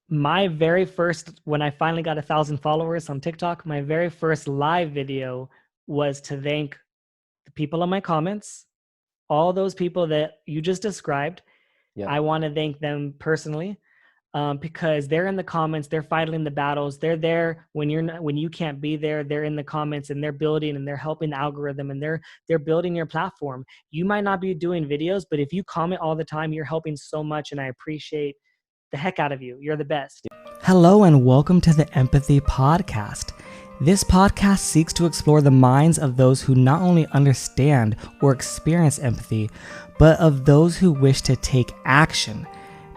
my very first, when I finally got 1,000 followers on TikTok, my very first live video was to thank the people in my comments, all those people that you just described. Yep. I want to thank them personally, because they're in the comments, they're fighting the battles, they're there when you can't be there. They're in the comments and they're building and they're helping the algorithm and they're building your platform. You might not be doing videos, but if you comment all the time, you're helping so much, and I appreciate the heck out of you. You're the best. Hello and welcome to the Empathy Podcast. This podcast seeks to explore the minds of those who not only understand or experience empathy, but of those who wish to take action,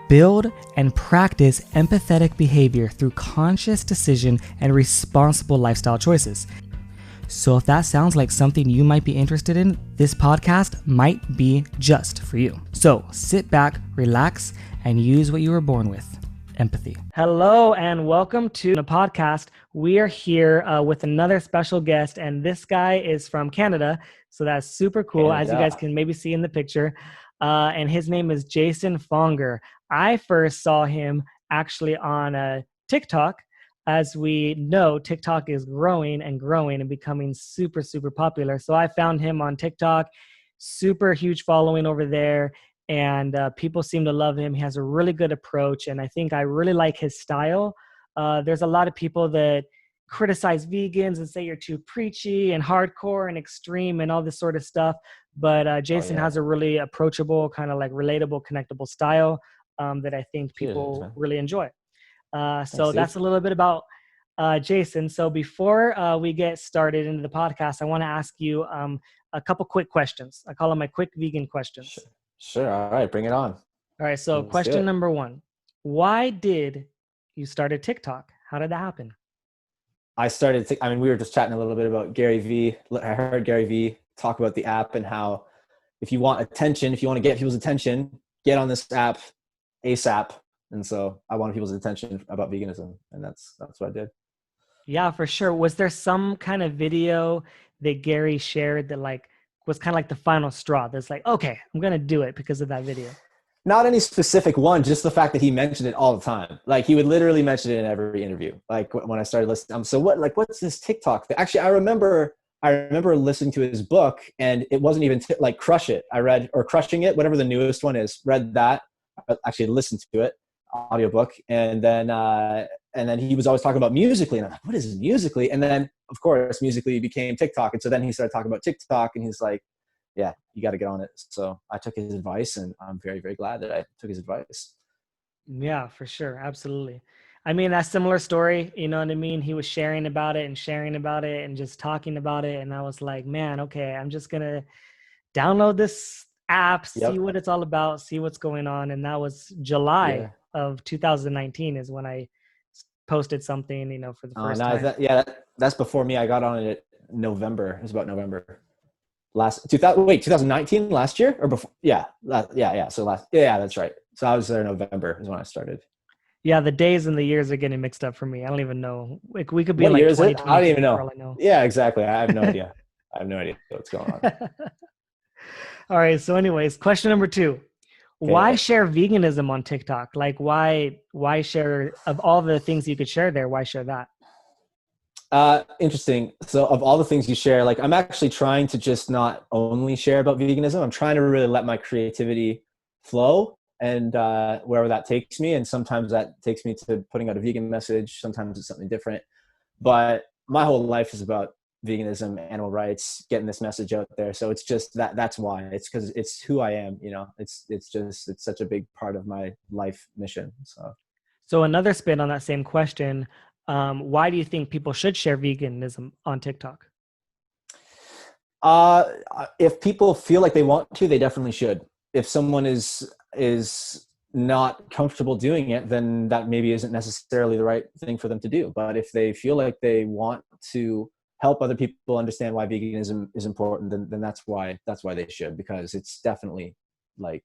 build and practice empathetic behavior through conscious decision and responsible lifestyle choices. So if that sounds like something you might be interested in, this podcast might be just for you. So sit back, relax, and use what you were born with. Empathy. Hello and welcome to the podcast. We are here with another special guest, and this guy is from Canada, so that's super cool, as you guys can maybe see in the picture. And his name is Jason Fonger. I first saw him actually on TikTok. As we know, TikTok is growing and becoming super, super popular. So I found him on TikTok, super huge following over there. And people seem to love him. He has a really good approach, and I think I really like his style. There's a lot of people that criticize vegans and say you're too preachy and hardcore and extreme and all this sort of stuff. But Jason has a really approachable, kind of like relatable, connectable style that I think people really enjoy. So that's a little bit about Jason. So before we get started into the podcast, I want to ask you a couple quick questions. I call them my quick vegan questions. Sure. All right. Bring it on. All right. So question number one, why did you start a TikTok? How did that happen? We were just chatting a little bit about Gary Vee. I heard Gary Vee talk about the app and how if you want attention, if you want to get people's attention, get on this app ASAP. And so I wanted people's attention about veganism, and that's what I did. Yeah, for sure. Was there some kind of video that Gary shared that was kind of like the final straw that's like, okay, I'm going to do it because of that video? Not any specific one, just the fact that he mentioned it all the time. Like he would literally mention it in every interview. Like when I started listening, so what's this TikTok thing? Actually, I remember listening to his book, and it wasn't even like Crush It. I read, or Crushing It, whatever the newest one is, read that, actually listened to it, audiobook. And then he was always talking about Musical.ly, and I'm like, what is Musical.ly? And then of course Musical.ly became TikTok. And so then he started talking about TikTok, and he's like, yeah, you got to get on it. So I took his advice, and I'm very, very glad that I took his advice. Yeah, for sure. Absolutely. I mean, that similar story, you know what I mean? He was sharing about it and just talking about it. And I was like, man, okay, I'm just going to download this app, see what it's all about, see what's going on. And that was July of 2019 is when I posted something, for the first time. That's before me. I got on it November. It was about November. 2019, last year or before? So that's right. So I was there November is when I started. Yeah, the days and the years are getting mixed up for me. I don't even know. Like we could be what like year is it? I don't even know. All I know. Yeah, exactly. I have no idea. I have no idea what's going on. All right. So anyways, question number 2. Okay. Why share veganism on TikTok? Like why share, of all the things you could share there, why share that? Interesting. So of all the things you share, like I'm actually trying to just not only share about veganism. I'm trying to really let my creativity flow, and wherever that takes me. And sometimes that takes me to putting out a vegan message. Sometimes it's something different. But my whole life is about veganism, animal rights, getting this message out there. So it's just that's why. It's because it's who I am. It's such a big part of my life mission. So another spin on that same question. Why do you think people should share veganism on TikTok? If people feel like they want to, they definitely should. If someone is not comfortable doing it, then that maybe isn't necessarily the right thing for them to do. But if they feel like they want to help other people understand why veganism is important, then that's why they should, because it's definitely like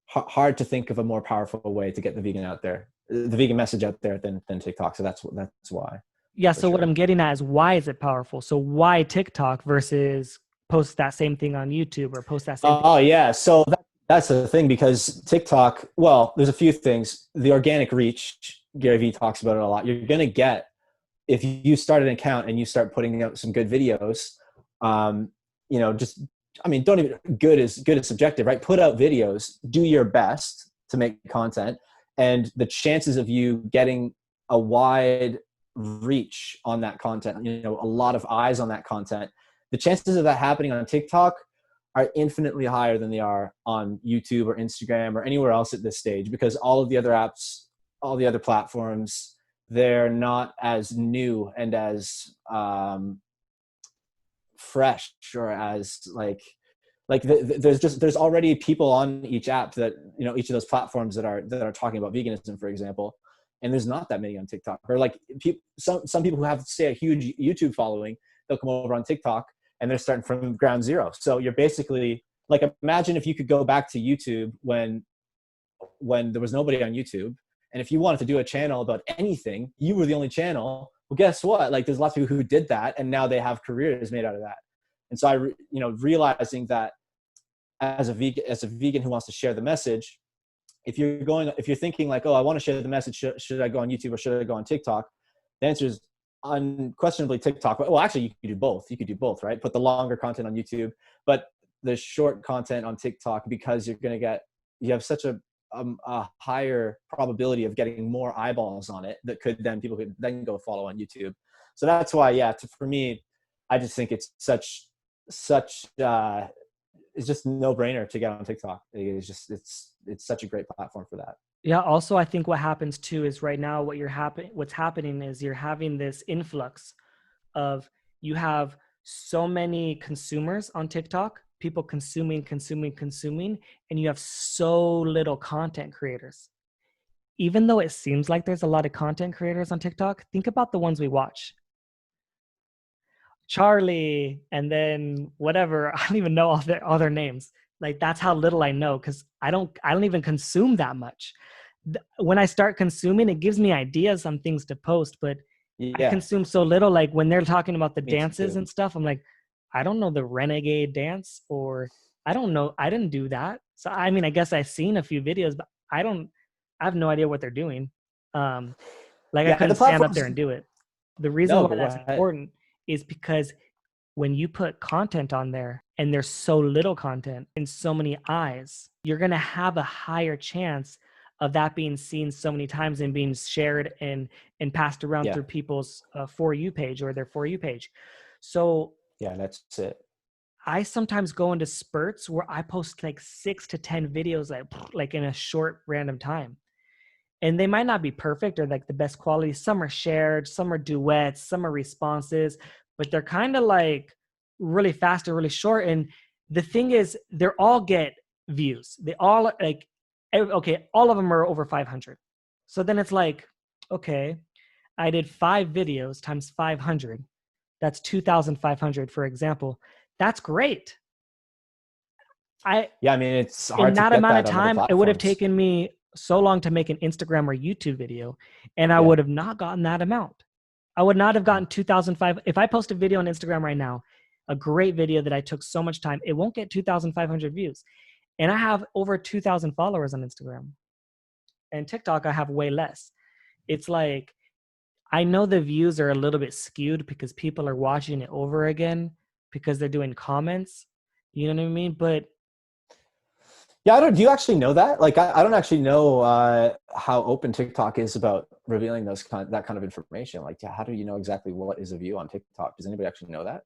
hard to think of a more powerful way to get the vegan message out there than TikTok. So that's why. Yeah. So what I'm getting at is, why is it powerful? So why TikTok versus post that same thing on YouTube or post that same thing? Oh yeah. So That's the thing, because TikTok, well, there's a few things. The organic reach, Gary Vee talks about it a lot. You're going to get, if you start an account and you start putting out some good videos, um, just, I mean, don't even, good is subjective, right? Put out videos, do your best to make content, and the chances of you getting a wide reach on that content, a lot of eyes on that content, the chances of that happening on TikTok are infinitely higher than they are on YouTube or Instagram or anywhere else at this stage, because all of the other apps, all the other platforms, they're not as new and as fresh, or as there's already people on each app that, each of those platforms that are talking about veganism, for example, and there's not that many on TikTok. Or like some people who have, say, a huge YouTube following, they'll come over on TikTok and they're starting from ground zero. So you're basically like, imagine if you could go back to YouTube when there was nobody on YouTube, and if you wanted to do a channel about anything, you were the only channel. Well, guess what? Like, there's lots of people who did that, and now they have careers made out of that. And so realizing that as a vegan who wants to share the message, if you're thinking like, oh, I want to share the message, should I go on YouTube or should I go on TikTok? The answer is unquestionably TikTok. Well, actually, you could do both. You could do both, right? Put the longer content on YouTube, but the short content on TikTok, because you have such a higher probability of getting more eyeballs on it that people could then go follow on YouTube. So that's why, for me, I just think it's such it's just no brainer to get on TikTok. It's such a great platform for that. Yeah. Also, I think what happens too is right now what's happening is you're having this influx of, you have so many consumers on TikTok, people consuming, and you have so little content creators. Even though it seems like there's a lot of content creators on TikTok, think about the ones we watch. Charlie, and then whatever, I don't even know all their names. Like, that's how little I know, because I don't even consume that much. When I start consuming, it gives me ideas on things to post, but I consume so little. Like, when they're talking about the dances and stuff, I'm like, I don't know the renegade dance, or I don't know, I didn't do that. So I mean, I guess I've seen a few videos, but I have no idea what they're doing. I couldn't stand up there and do it. The reason why that's important is because when you put content on there and there's so little content and so many eyes, you're going to have a higher chance of that being seen so many times and being shared and passed around through people's For You page or their For You page. So that's it. I sometimes go into spurts where I post like 6 to 10 videos like in a short random time. And they might not be perfect or like the best quality. Some are shared, some are duets, some are responses, but they're kind of like really fast or really short. And the thing is, they all get views. They all all of them are over 500. So then it's like, okay, I did 5 videos times 500. That's 2,500, for example. That's great. I mean, it's hard in that amount of time, it would have taken me so long to make an Instagram or YouTube video, and I would have not gotten that amount. I would not have gotten 2,500. If I post a video on Instagram right now, a great video that I took so much time, it won't get 2,500 views. And I have over 2,000 followers on Instagram. And TikTok, I have way less. It's like, I know the views are a little bit skewed because people are watching it over again because they're doing comments. You know what I mean? But do you actually know that? Like, I don't actually know how open TikTok is about revealing that kind of information. Like, how do you know exactly what is a view on TikTok? Does anybody actually know that?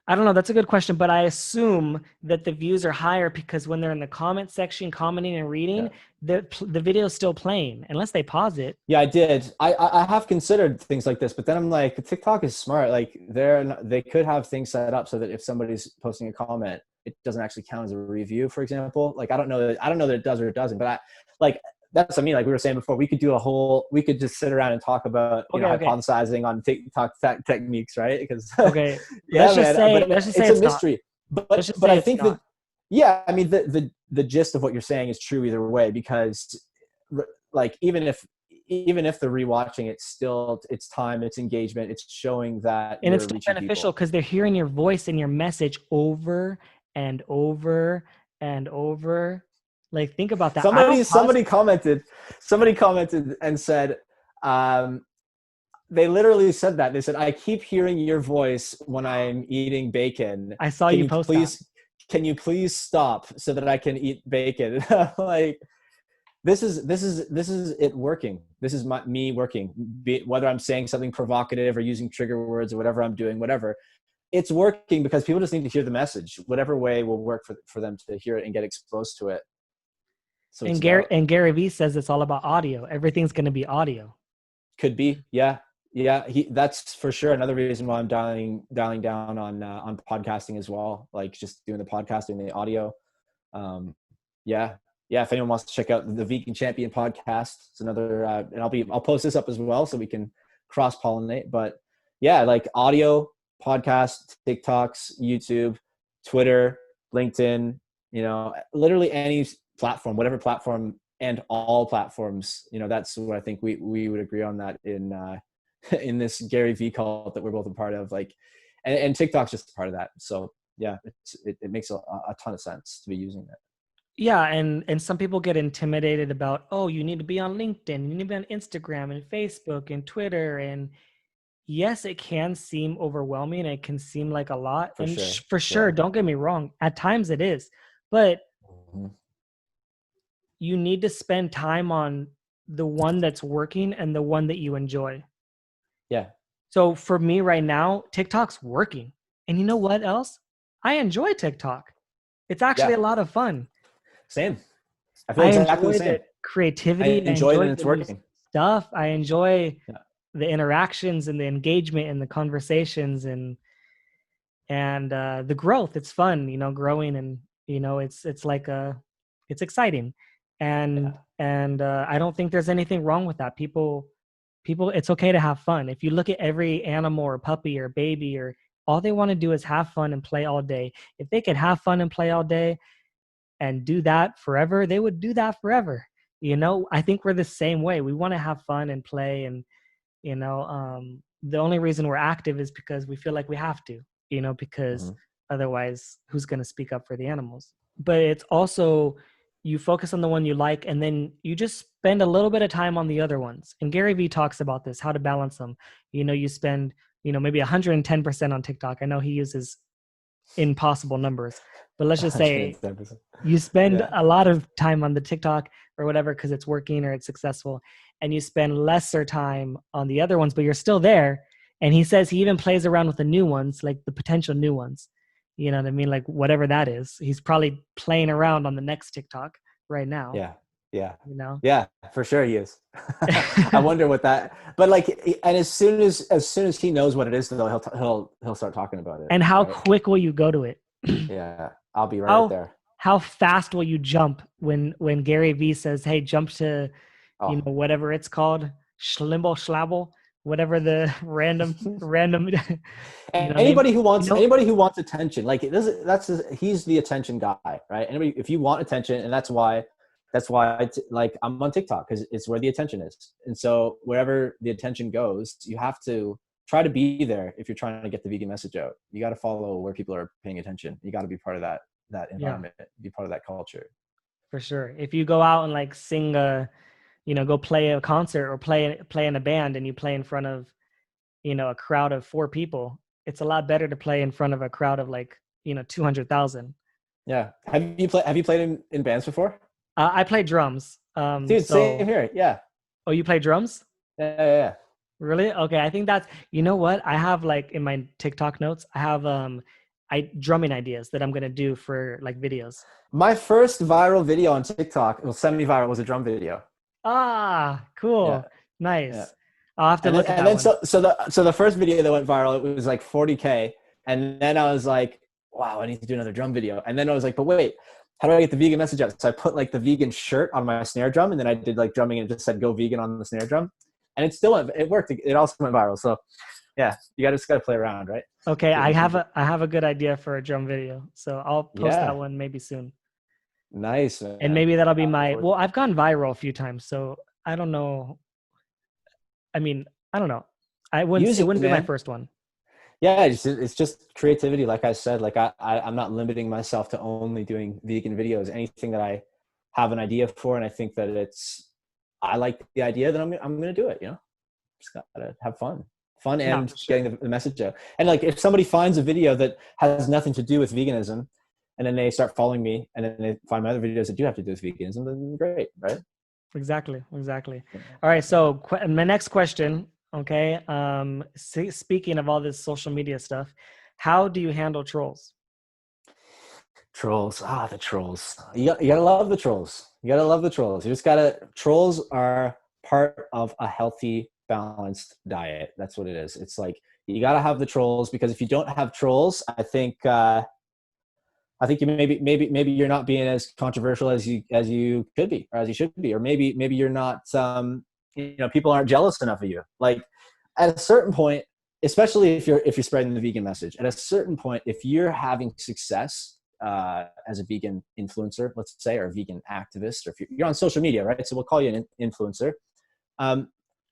I don't know. That's a good question, but I assume that the views are higher because when they're in the comment section, commenting and reading, the video is still playing unless they pause it. Yeah, I did. I have considered things like this, but then I'm like, TikTok is smart. Like, they could have things set up so that if somebody's posting a comment, it doesn't actually count as a review, for example. Like, I don't know that it does or it doesn't, but that's what I mean. Like we were saying before, we could just sit around and talk about, hypothesizing on TikTok techniques, right? Because let's just say it's a mystery. But I think that, I mean, the gist of what you're saying is true either way, because like, even if they're rewatching, it's time, it's engagement, it's showing that, and it's still beneficial because they're hearing your voice and your message over and over and over Like, think about that. I don't Somebody commented and said, they literally said that. They said, I keep hearing your voice when I'm eating bacon. I saw you post that. Can you please stop so that I can eat bacon? Like, this is it working. This is me working. Whether I'm saying something provocative or using trigger words or whatever I'm doing, whatever, it's working because people just need to hear the message. Whatever way will work for them to hear it and get exposed to it. So and Gary Vee says it's all about audio. Everything's going to be audio. Could be, yeah. That's for sure another reason why I'm dialing down on podcasting as well. Like, just doing the podcasting, the audio. If anyone wants to check out the Vegan Champion podcast, it's another, and I'll post this up as well so we can cross pollinate. But yeah, like audio, podcast, TikToks, YouTube, Twitter, LinkedIn, literally any platform, whatever platform, and all platforms. That's what I think we would agree on that in this Gary Vee cult that we're both a part of. Like, and TikTok's just a part of that. So yeah, it makes a ton of sense to be using it. Yeah, and some people get intimidated about, oh, you need to be on LinkedIn, you need to be on Instagram and Facebook and Twitter, and yes, it can seem overwhelming. It can seem like a lot, for sure. Don't get me wrong. At times it is, but you need to spend time on the one that's working and the one that you enjoy. Yeah. So for me right now, TikTok's working, and you know what else? I enjoy TikTok. It's actually a lot of fun. Same. I feel exactly the same. The creativity. I enjoy it and it's working. Stuff. I enjoy the interactions and the engagement and the conversations and the growth. It's fun, growing, and it's like it's exciting, and I don't think there's anything wrong with that. People, it's okay to have fun. If you look at every animal or puppy or baby, or all they want to do is have fun and play all day. If they could have fun and play all day and do that forever, they would do that forever. I think we're the same way. We want to have fun and play, and the only reason we're active is because we feel like we have to, because otherwise who's going to speak up for the animals? But it's also, you focus on the one you like, and then you just spend a little bit of time on the other ones. And Gary Vee talks about this, how to balance them. You spend, maybe 110% on TikTok. I know he uses impossible numbers, but let's just say you spend a lot of time on the TikTok or whatever because it's working or it's successful, and you spend lesser time on the other ones, but you're still there. And he says he even plays around with the new ones, like the potential new ones. You know what I mean? Like, whatever that is, he's probably playing around on the next TikTok right now. Yeah. Yeah, for sure he is. I wonder what that, but like, and as soon as he knows what it is, though, he'll start talking about it. And how quick will you go to it? Yeah, I'll be right there. How fast will you jump when Gary Vee says, "Hey, jump to, whatever it's called, schlimble schlabble, whatever the random." Anybody who wants attention, like he's the attention guy, right? Anybody, if you want attention, and that's why like I'm on TikTok, because it's where the attention is. And so wherever the attention goes, you have to try to be there. If you're trying to get the vegan message out, you got to follow where people are paying attention. You got to be part of that environment, be part of that culture. For sure. If you go out and like sing go play a concert or play in a band, and you play in front of, a crowd of 4 people, it's a lot better to play in front of a crowd of 200,000. Yeah. Have you played in bands before? I play drums. Dude, same here. Yeah. Oh, you play drums? Yeah. Really? Okay. I think that's, what I have, like, in my TikTok notes, I have drumming ideas that I'm going to do for videos. My first viral video on TikTok, well, semi-viral, was a drum video. Ah, cool. Yeah. Nice. Yeah. I'll have to look at that. And then so the first video that went viral, it was like 40K. And then I was like, wow, I need to do another drum video. And then I was like, but wait, how do I get the vegan message out? So I put the vegan shirt on my snare drum, and then I did drumming, and it just said "Go Vegan" on the snare drum, and it worked. It also went viral. So yeah, you just got to play around, right? Okay, I have a good idea for a drum video, so I'll post that one maybe soon. Nice. Man. And maybe that'll be I've gone viral a few times, so I don't know. I mean, I don't know. It wouldn't be my first one. Yeah, it's just creativity. Like I said, I'm not limiting myself to only doing vegan videos. Anything that have an idea for, and I think that I like the idea, then I'm going to do it, just gotta have fun Yeah, and for sure. getting the message out. And like, if somebody finds a video that has nothing to do with veganism, and then they start following me, and then they find my other videos that do have to do with veganism, then great, right? Exactly. Exactly. All right. So my next question. Okay. Speaking of all this social media stuff, how do you handle trolls? Trolls. The trolls. You gotta love the trolls. You gotta love the trolls. You just gotta, trolls are part of a healthy, balanced diet. That's what it is. It's like, you gotta have the trolls, because if you don't have trolls, I think you maybe you're not being as controversial as you could be, or as you should be, or maybe you're not, people aren't jealous enough of you. Like, at a certain point, especially if you're spreading the vegan message, at a certain point, if you're having success as a vegan influencer, let's say, or a vegan activist, or if you're on social media, right? So we'll call you an influencer.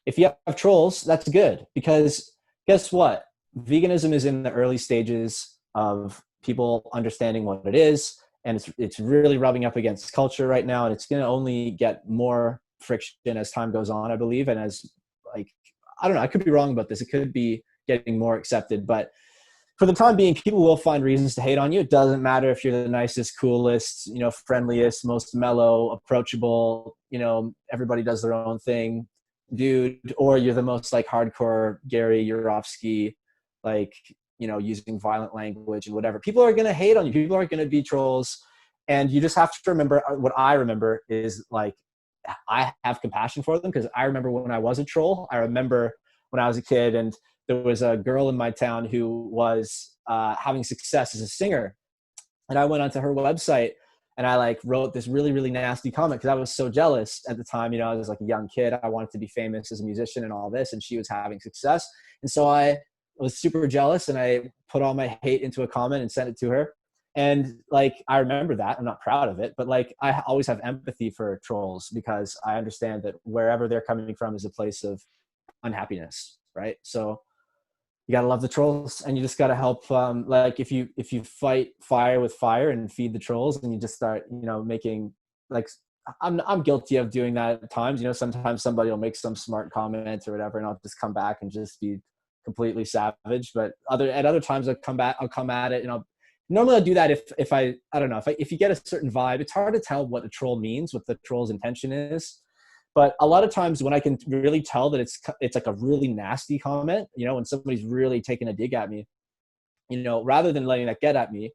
If you have trolls, that's good, because guess what? Veganism is in the early stages of people understanding what it is, and it's really rubbing up against culture right now, and it's going to only get more friction as time goes on, I believe. And as, like, I don't know, I could be wrong about this, it could be getting more accepted, but for the time being, people will find reasons to hate on you. It doesn't matter if you're the nicest, coolest, friendliest, most mellow, approachable, everybody does their own thing dude, or you're the most like hardcore Gary Yurovsky, like, using violent language and whatever. People are going to hate on you. People are going to be trolls. And you just have to remember, what I remember is, like, I have compassion for them, because I remember when I was a troll. I remember when I was a kid, and there was a girl in my town who was having success as a singer. And I went onto her website, and I like wrote this really, really nasty comment, because I was so jealous at the time. I was like a young kid. I wanted to be famous as a musician and all this, and she was having success. And so I was super jealous, and I put all my hate into a comment and sent it to her. And like, I remember that. I'm not proud of it, but like, I always have empathy for trolls, because I understand that wherever they're coming from is a place of unhappiness, right? So you gotta love the trolls, and you just gotta help. Like, if you fight fire with fire and feed the trolls, and you just start, making, like, I'm guilty of doing that at times. Sometimes somebody will make some smart comment or whatever, and I'll just come back and just be completely savage. But at other times, I'll come at it, and I'll do that if I don't know, if you get a certain vibe. It's hard to tell what a troll means, what the troll's intention is. But a lot of times, when I can really tell that it's like a really nasty comment, when somebody's really taking a dig at me, rather than letting that get at me,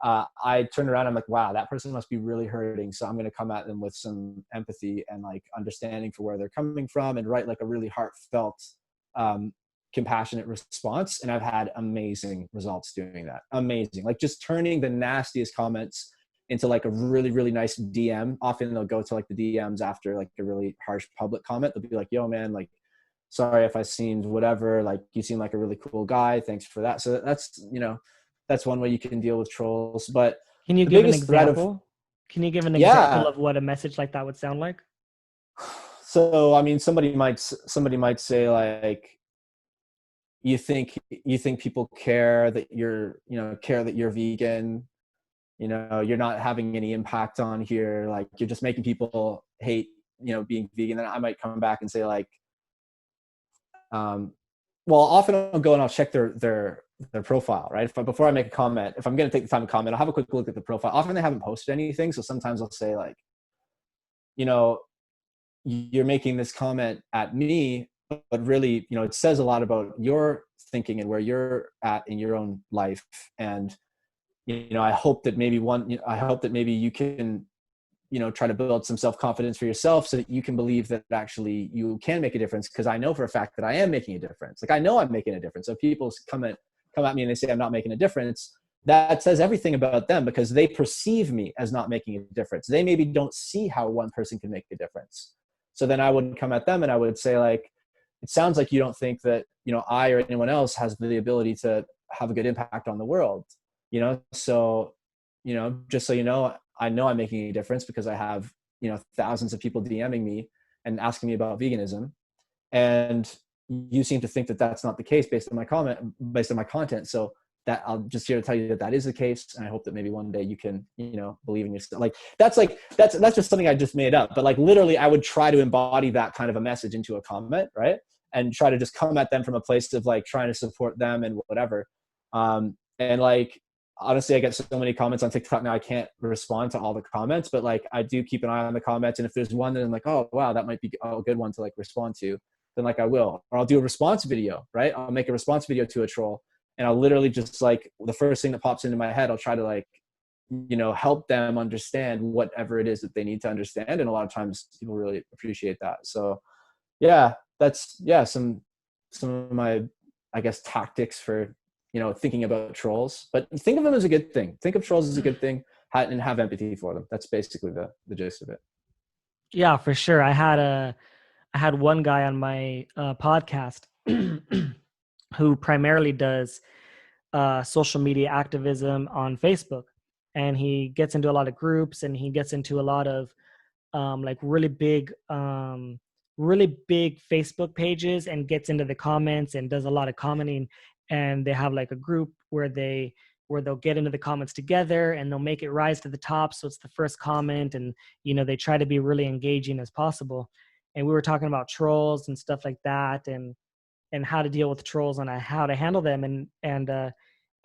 I turn around, I'm like, wow, that person must be really hurting. So I'm going to come at them with some empathy and like understanding for where they're coming from, and write like a really heartfelt, compassionate response. And I've had amazing results doing that. Amazing. Like, just turning the nastiest comments into like a really, really nice DM. Often they'll go to like the DMs after like a really harsh public comment. They'll be like, yo man, like, sorry if I seemed whatever, like, you seem like a really cool guy. Thanks for that. So that's one way you can deal with trolls. But Can you the give an biggest threat of, example? Can you give an example yeah. of what a message like that would sound like? So, I mean, somebody might say like, you think people care that you're vegan, you're not having any impact on here, like, you're just making people hate, being vegan. Then I might come back and say like, well, often I'll go and I'll check their profile, right? Before I make a comment, if I'm going to take the time to comment, I'll have a quick look at the profile. Often they haven't posted anything. So sometimes I'll say like, you're making this comment at me, but really, it says a lot about your thinking and where you're at in your own life. And, I hope that maybe you can, try to build some self-confidence for yourself, so that you can believe that actually you can make a difference. Because I know for a fact that I am making a difference. Like, I know I'm making a difference. So if people come at me and they say I'm not making a difference, that says everything about them, because they perceive me as not making a difference. They maybe don't see how one person can make a difference. So then I would come at them and I would say like, it sounds like you don't think that, I or anyone else has the ability to have a good impact on the world, So, just so you know, I know I'm making a difference, because I have, thousands of people DMing me and asking me about veganism. And you seem to think that that's not the case based on my content. So that I'll just here to tell you that that is the case. And I hope that maybe one day you can, believe in yourself. That's just something I just made up, but literally I would try to embody that kind of a message into a comment. Right. And try to just come at them from a place of trying to support them and whatever. And honestly, I get so many comments on TikTok now, I can't respond to all the comments, but I do keep an eye on the comments. And if there's one that I'm oh, wow, that might be a good one to respond to, then I will, or I'll do a response video, right? I'll make a response video to a troll, and I'll literally just the first thing that pops into my head, I'll try to help them understand whatever it is that they need to understand. And a lot of times people really appreciate that. So yeah, that's some of my, I guess, tactics for, thinking about trolls. But think of them as a good thing. Think of trolls as a good thing, and have empathy for them. That's basically the gist of it. Yeah, for sure. I had one guy on my podcast who primarily does social media activism on Facebook, and he gets into a lot of groups, and he gets into a lot of really big Facebook pages, and gets into the comments and does a lot of commenting. And they have a group where they'll get into the comments together, and they'll make it rise to the top. So it's the first comment, and they try to be really engaging as possible. And we were talking about trolls and stuff like that, and how to deal with trolls and how to handle them. And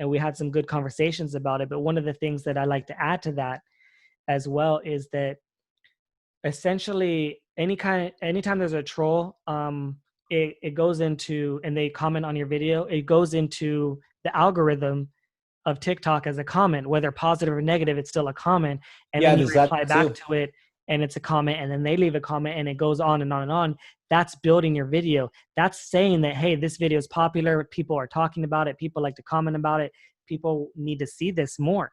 we had some good conversations about it. But one of the things that I like to add to that as well is that essentially anytime there's a troll, it goes into, and they comment on your video, it goes into the algorithm of TikTok as a comment, whether positive or negative, it's still a comment. And then you reply back to it, and it's a comment, and then they leave a comment, and it goes on and on and on. That's building your video. That's saying that, hey, this video is popular. People are talking about it. People like to comment about it. People need to see this more.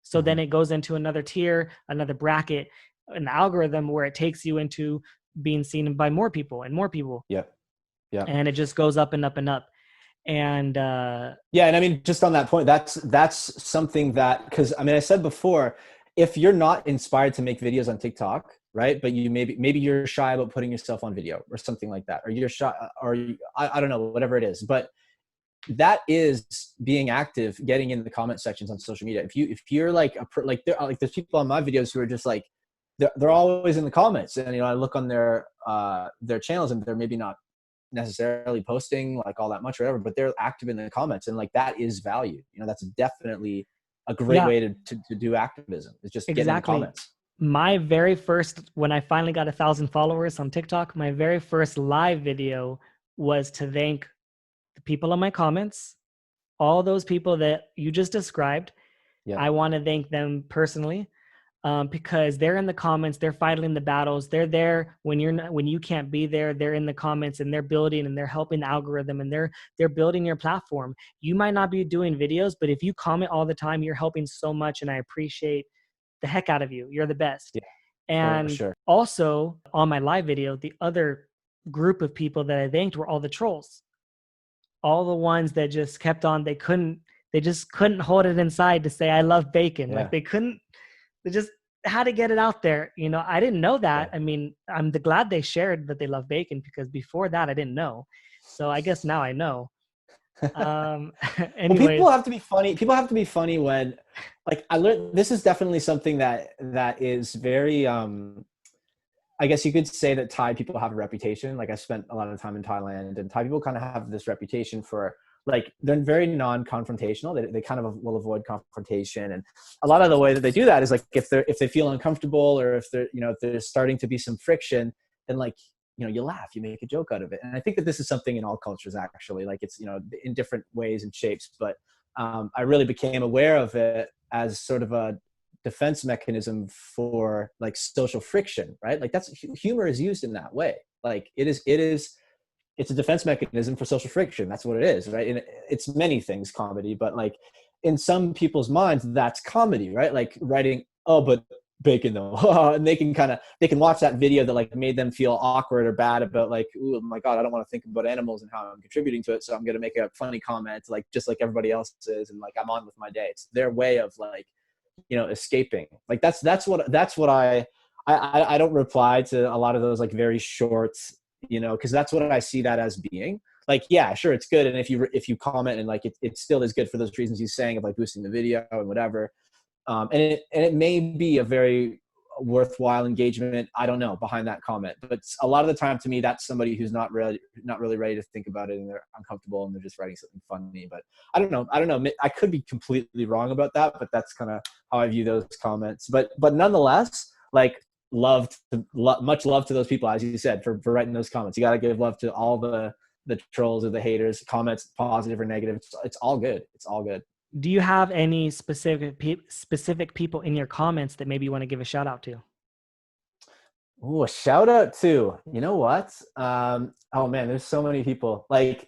So then it goes into another tier, another bracket, an algorithm where it takes you into being seen by more people and more people. Yeah. Yeah. And it just goes up and up and up. And yeah, and I mean, just on that point, that's something that, because I mean, I said before, if you're not inspired to make videos on TikTok, right, but you maybe you're shy about putting yourself on video or something like that, or you're shy, or I don't know, whatever it is, but that is being active, getting in the comment sections on social media. If you're there's people on my videos who are just they're always in the comments, and I look on their channels, and they're maybe not necessarily posting all that much or whatever, but they're active in the comments, and that is value. That's definitely a great way to do activism. It's just getting in the comments. My very first, when I finally got 1,000 followers on TikTok, my very first live video was to thank the people in my comments, all those people that you just described. Yeah. I want to thank them personally. Because they're in the comments, they're fighting the battles. They're there when you can't be there. They're in the comments, and they're building, and they're helping the algorithm, and they're building your platform. You might not be doing videos, but if you comment all the time, you're helping so much, and I appreciate the heck out of you. You're the best. Yeah, and sure. Also on my live video, the other group of people that I thanked were all the trolls, all the ones that just kept on. They just couldn't hold it inside to say I love bacon. Yeah. They just had to get it out there. I didn't know that. Yeah. I mean, I'm glad they shared that they love bacon, because before that I didn't know. So I guess now I know. Well, people have to be funny. People have to be funny when, I learned, this is definitely something that is very, I guess you could say that Thai people have a reputation. I spent a lot of time in Thailand, and Thai people kind of have this reputation for, they're very non-confrontational. They kind of will avoid confrontation, and a lot of the way that they do that is if they feel uncomfortable, or if there's starting to be some friction, then you laugh, you make a joke out of it. And I think that this is something in all cultures, actually. It's in different ways and shapes, but I really became aware of it as sort of a defense mechanism for social friction, right? That's, humor is used in that way. It's a defense mechanism for social friction. That's what it is, right? And it's many things, comedy, but in some people's minds, that's comedy, right? Writing, oh, but bacon though. And they can watch that video that made them feel awkward or bad about oh my God, I don't want to think about animals and how I'm contributing to it. So I'm going to make a funny comment, just like everybody else is. And I'm on with my day. It's their way of escaping. That's what I don't reply to a lot of those very short, because that's what I see that as being. like, yeah, sure, it's good. And if you comment and like it still is good for those reasons he's saying of like boosting the video and whatever. And it may be a very worthwhile engagement. I don't know behind that comment, but a lot of the time to me, that's somebody who's not really ready to think about it, and they're uncomfortable and they're just writing something funny. But I don't know. I could be completely wrong about that, but that's kind of how I view those comments. But nonetheless, like much love to those people, as you said, for writing those comments. You got to give love to all the trolls or the haters, comments, positive or negative. It's all good. It's all good. Do you have any specific people in your comments that maybe you want to give a shout out to? Oh, a shout out to, you know what? Oh man, there's so many people. Like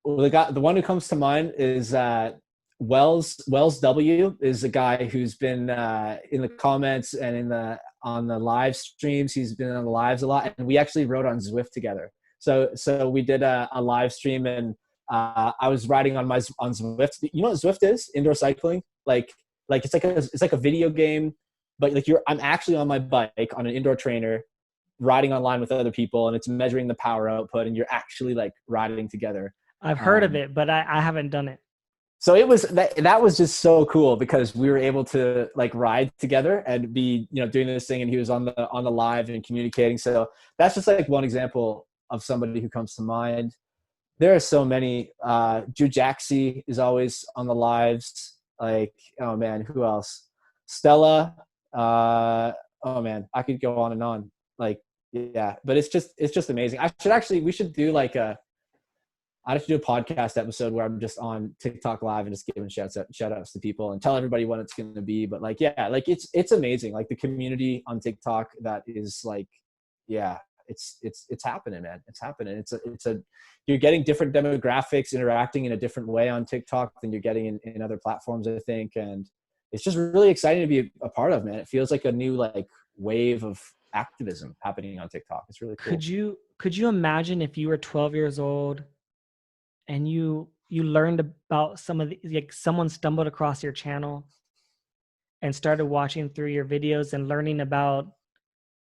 the one who comes to mind is Wells W is a guy who's been in the comments and on the live streams. He's been on the lives a lot, and we actually rode on Zwift together. So we did a live stream, and I was riding on Zwift. You know what Zwift is? Indoor cycling. Like it's like a video game, but like I'm actually on my bike on an indoor trainer, riding online with other people, and it's measuring the power output, and you're actually like riding together. I've heard of it, but I haven't done it. So it was that was just so cool because we were able to like ride together and be, doing this thing, and he was on the live and communicating. So that's just like one example of somebody who comes to mind. There are so many. Jujaxi is always on the lives. Like, oh man, who else? Stella. Oh man, I could go on and on. Like, yeah, but it's just amazing. We should do like I have to do a podcast episode where I'm just on TikTok live and just giving shout outs to people and tell everybody what it's going to be. But like, yeah, like it's amazing. Like the community on TikTok that is like, yeah, it's happening, man. It's happening. You're getting different demographics interacting in a different way on TikTok than you're getting in other platforms, I think. And it's just really exciting to be a part of, man. It feels like a new like wave of activism happening on TikTok. It's really cool. Could you imagine if you were 12 years old and you learned about some of the, like someone stumbled across your channel and started watching through your videos and learning about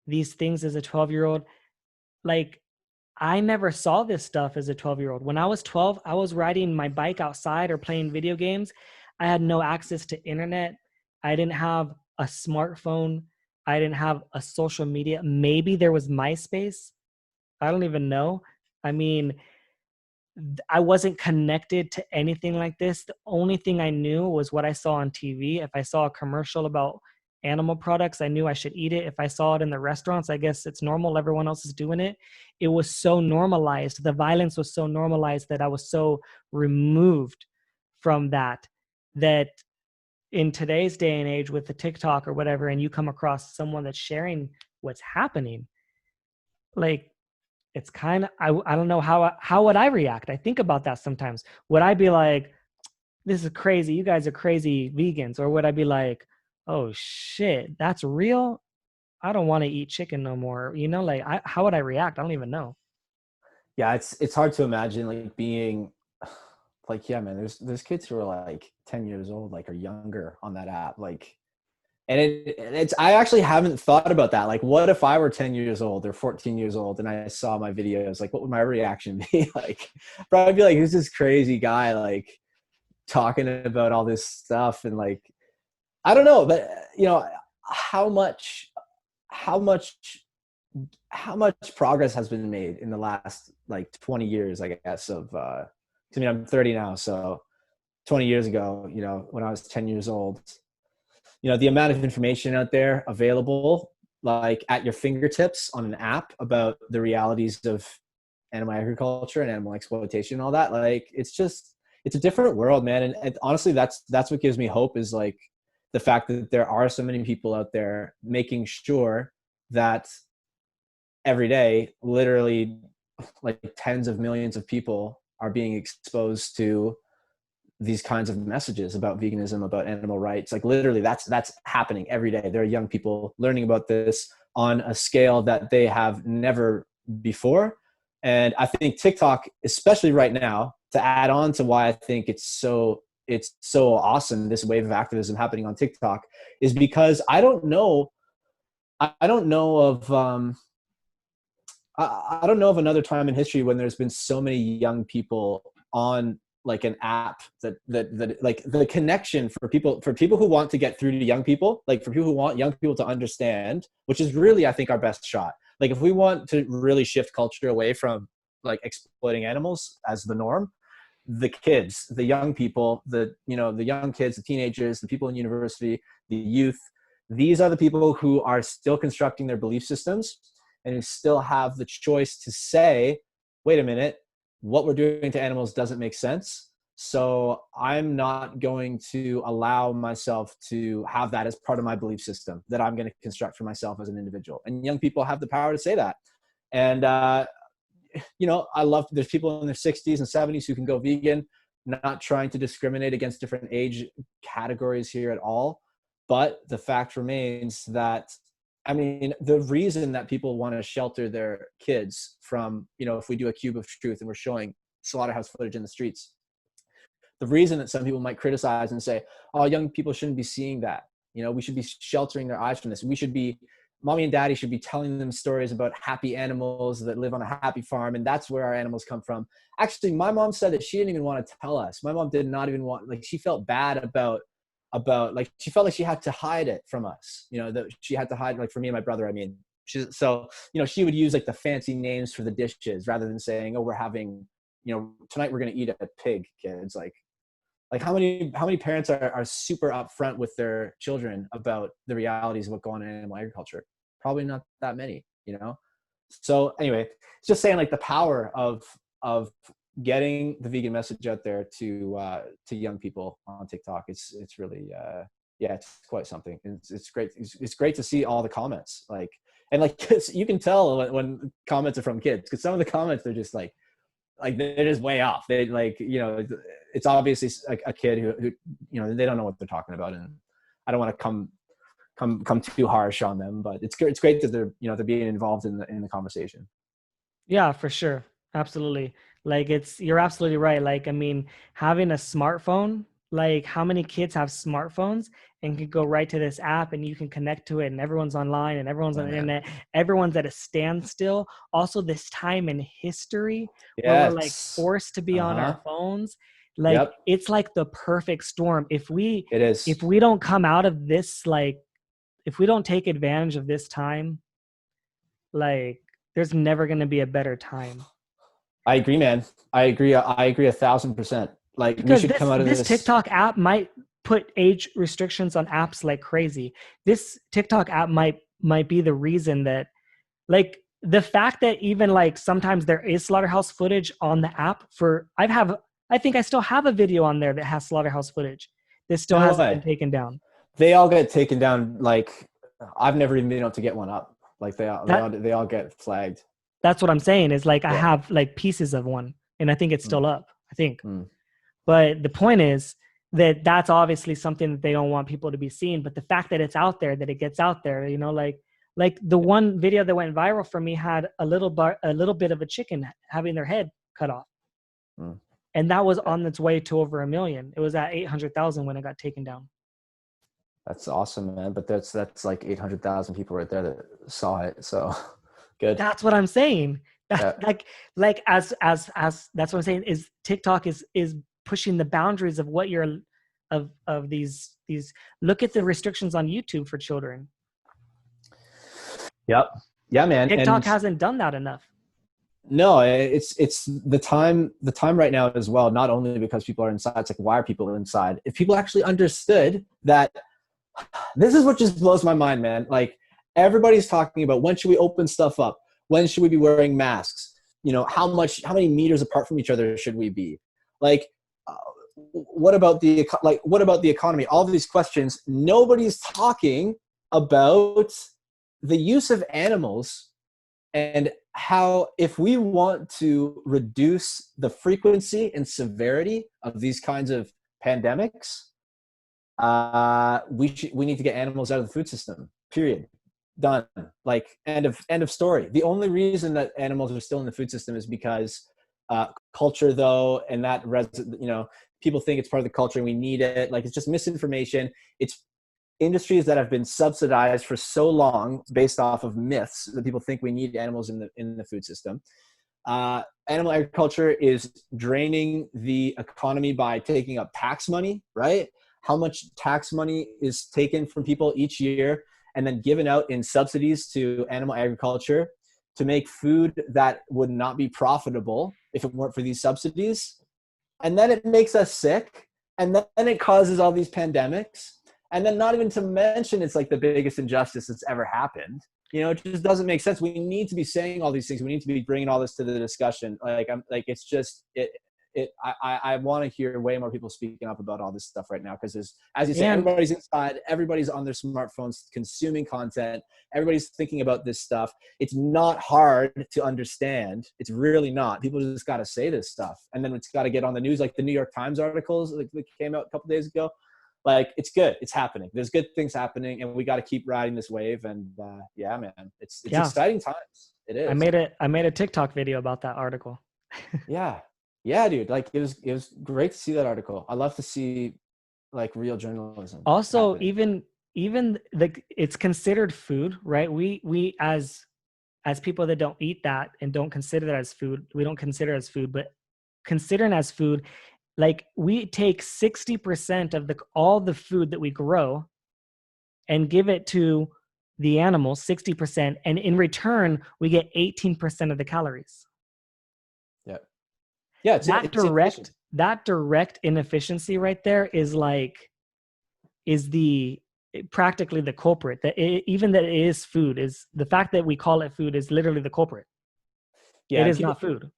these things as a 12-year-old? Like, I never saw this stuff as a 12-year-old. When I was 12, I was riding my bike outside or playing video games. I had no access to internet. I didn't have a smartphone. I didn't have a social media. Maybe there was MySpace. I don't even know. I mean, I wasn't connected to anything like this. The only thing I knew was what I saw on TV. If I saw a commercial about animal products, I knew I should eat it. If I saw it in the restaurants, I guess it's normal. Everyone else is doing it. It was so normalized. The violence was so normalized that I was so removed from that in today's day and age with the TikTok or whatever, and you come across someone that's sharing what's happening, like, it's kind of, I don't know how would I react? I think about that sometimes. Would I be like, this is crazy, you guys are crazy vegans? Or would I be like, oh shit, that's real? I don't want to eat chicken no more. Like how would I react? I don't even know. Yeah, it's hard to imagine like being like, yeah, man, there's kids who are like 10 years old, like, or younger on that app. Like, and it's I actually haven't thought about that. Like, what if I were 10 years old or 14 years old and I saw my videos? Like, what would my reaction be? Like, probably be like, who's this crazy guy like talking about all this stuff? And like, I don't know, but how much progress has been made in the last like 20 years, I guess, of I'm 30 now, so 20 years ago, when I was 10 years old, the amount of information out there available, like at your fingertips on an app about the realities of animal agriculture and animal exploitation and all that, like, it's a different world, man. And honestly, that's what gives me hope, is like the fact that there are so many people out there making sure that every day, literally like tens of millions of people are being exposed to these kinds of messages about veganism, about animal rights. Like, literally that's happening every day. There are young people learning about this on a scale that they have never before. And I think TikTok, especially right now, to add on to why I think it's so awesome, this wave of activism happening on TikTok, is because I don't know of I don't know of another time in history when there's been so many young people on like an app that like the connection for people who want to get through to young people, like for people who want young people to understand, which is really, I think, our best shot. Like if we want to really shift culture away from like exploiting animals as the norm, the kids, the young people, the young kids, the teenagers, the people in university, the youth, these are the people who are still constructing their belief systems and who still have the choice to say, wait a minute, what we're doing to animals doesn't make sense. So I'm not going to allow myself to have that as part of my belief system that I'm going to construct for myself as an individual. And young people have the power to say that. And, I love, there's people in their 60s and 70s who can go vegan, not trying to discriminate against different age categories here at all. But the fact remains that, I mean, the reason that people want to shelter their kids from, if we do a cube of truth and we're showing slaughterhouse footage in the streets, the reason that some people might criticize and say, oh, young people shouldn't be seeing that. We should be sheltering their eyes from this. Mommy and daddy should be telling them stories about happy animals that live on a happy farm. And that's where our animals come from. Actually, my mom said that she didn't even want to tell us. My mom did not even want, like, she felt bad about like, she felt like she had to hide it from us, that she had to hide, like for me and my brother, I mean, she would use like the fancy names for the dishes rather than saying, oh, we're having, tonight we're going to eat a pig, kids. Like how many parents are super upfront with their children about the realities of what going on in animal agriculture? Probably not that many, So anyway, it's just saying like the power of getting the vegan message out there to young people on TikTok. It's really it's quite something. It's great. It's great to see all the comments, and you can tell when comments are from kids, because some of the comments they're just like they're just way off. They it's obviously a kid who they don't know what they're talking about, and I don't want to come too harsh on them, but it's great that they're being involved in the conversation. Yeah, for sure. Absolutely. You're absolutely right. Like, I mean, having a smartphone, like how many kids have smartphones and can go right to this app and you can connect to it and everyone's online and everyone's on the internet, everyone's at a standstill. Also this time in history where we're like forced to be on our phones. Like it's like the perfect storm. If we don't come out of this, like if we don't take advantage of this time, like there's never going to be a better time. I agree, man. I agree 1,000%. Like because we should come out of this. This TikTok app might put age restrictions on apps like crazy. This TikTok app might be the reason that, like, the fact that even like sometimes there is slaughterhouse footage on the app I think I still have a video on there that has slaughterhouse footage that still hasn't been taken down. They all get taken down. Like I've never even been able to get one up. Like they all get flagged. That's what I'm saying is like, I have like pieces of one and I think it's still up, I think. But the point is that that's obviously something that they don't want people to be seeing. But the fact that it's out there, that it gets out there, like the one video that went viral for me had a little bit of a chicken having their head cut off. And that was on its way to over 1 million. It was at 800,000 when it got taken down. That's awesome, man. But that's like 800,000 people right there that saw it. So good. That's what I'm saying. Like as that's what I'm saying is TikTok is pushing the boundaries of what you're of these. Look at the restrictions on YouTube for children. Yep. Yeah, man. TikTok hasn't done that enough. No, it's the time right now as well. Not only because people are inside, it's like, why are people inside? If people actually understood that, this is what just blows my mind, man. Like everybody's talking about when should we open stuff up? When should we be wearing masks? How many meters apart from each other should we be? Like, what about the economy? All of these questions. Nobody's talking about the use of animals and how, if we want to reduce the frequency and severity of these kinds of pandemics, we need to get animals out of the food system, period. Done. Like end of story. The only reason that animals are still in the food system is because culture, though, and that people think it's part of the culture and we need it. Like, it's just misinformation. It's industries that have been subsidized for so long based off of myths that people think we need animals in the food system. Animal agriculture is draining the economy by taking up tax money, right? How much tax money is taken from people each year and then given out in subsidies to animal agriculture to make food that would not be profitable if it weren't for these subsidies. And then it makes us sick. And then it causes all these pandemics. And then not even to mention, it's like the biggest injustice that's ever happened. You know, it just doesn't make sense. We need to be saying all these things. We need to be bringing all this to the discussion. It's just, I want to hear way more people speaking up about all this stuff right now. Because as you say, everybody's inside, everybody's on their smartphones consuming content. Everybody's thinking about this stuff. It's not hard to understand. It's really not. People just got to say this stuff. And then it's got to get on the news, like the New York Times articles that came out a couple days ago. Like, it's good. It's happening. There's good things happening, and we got to keep riding this wave. And yeah, man, it's exciting times. It is. I made a TikTok video about that article. Yeah, dude. Like, it was great to see that article. I love to see like real journalism. Also, happening. even it's considered food, right? We as people that don't eat that and don't consider that as food, we don't consider it as food, but considering as food. Like, we take 60% of all the food that we grow and give it to the animals, 60%, and in return we get 18% of the calories. Yeah. Yeah, that direct inefficiency right there is practically the culprit. Even that it is food, is the fact that we call it food is literally the culprit. Yeah, it is not food.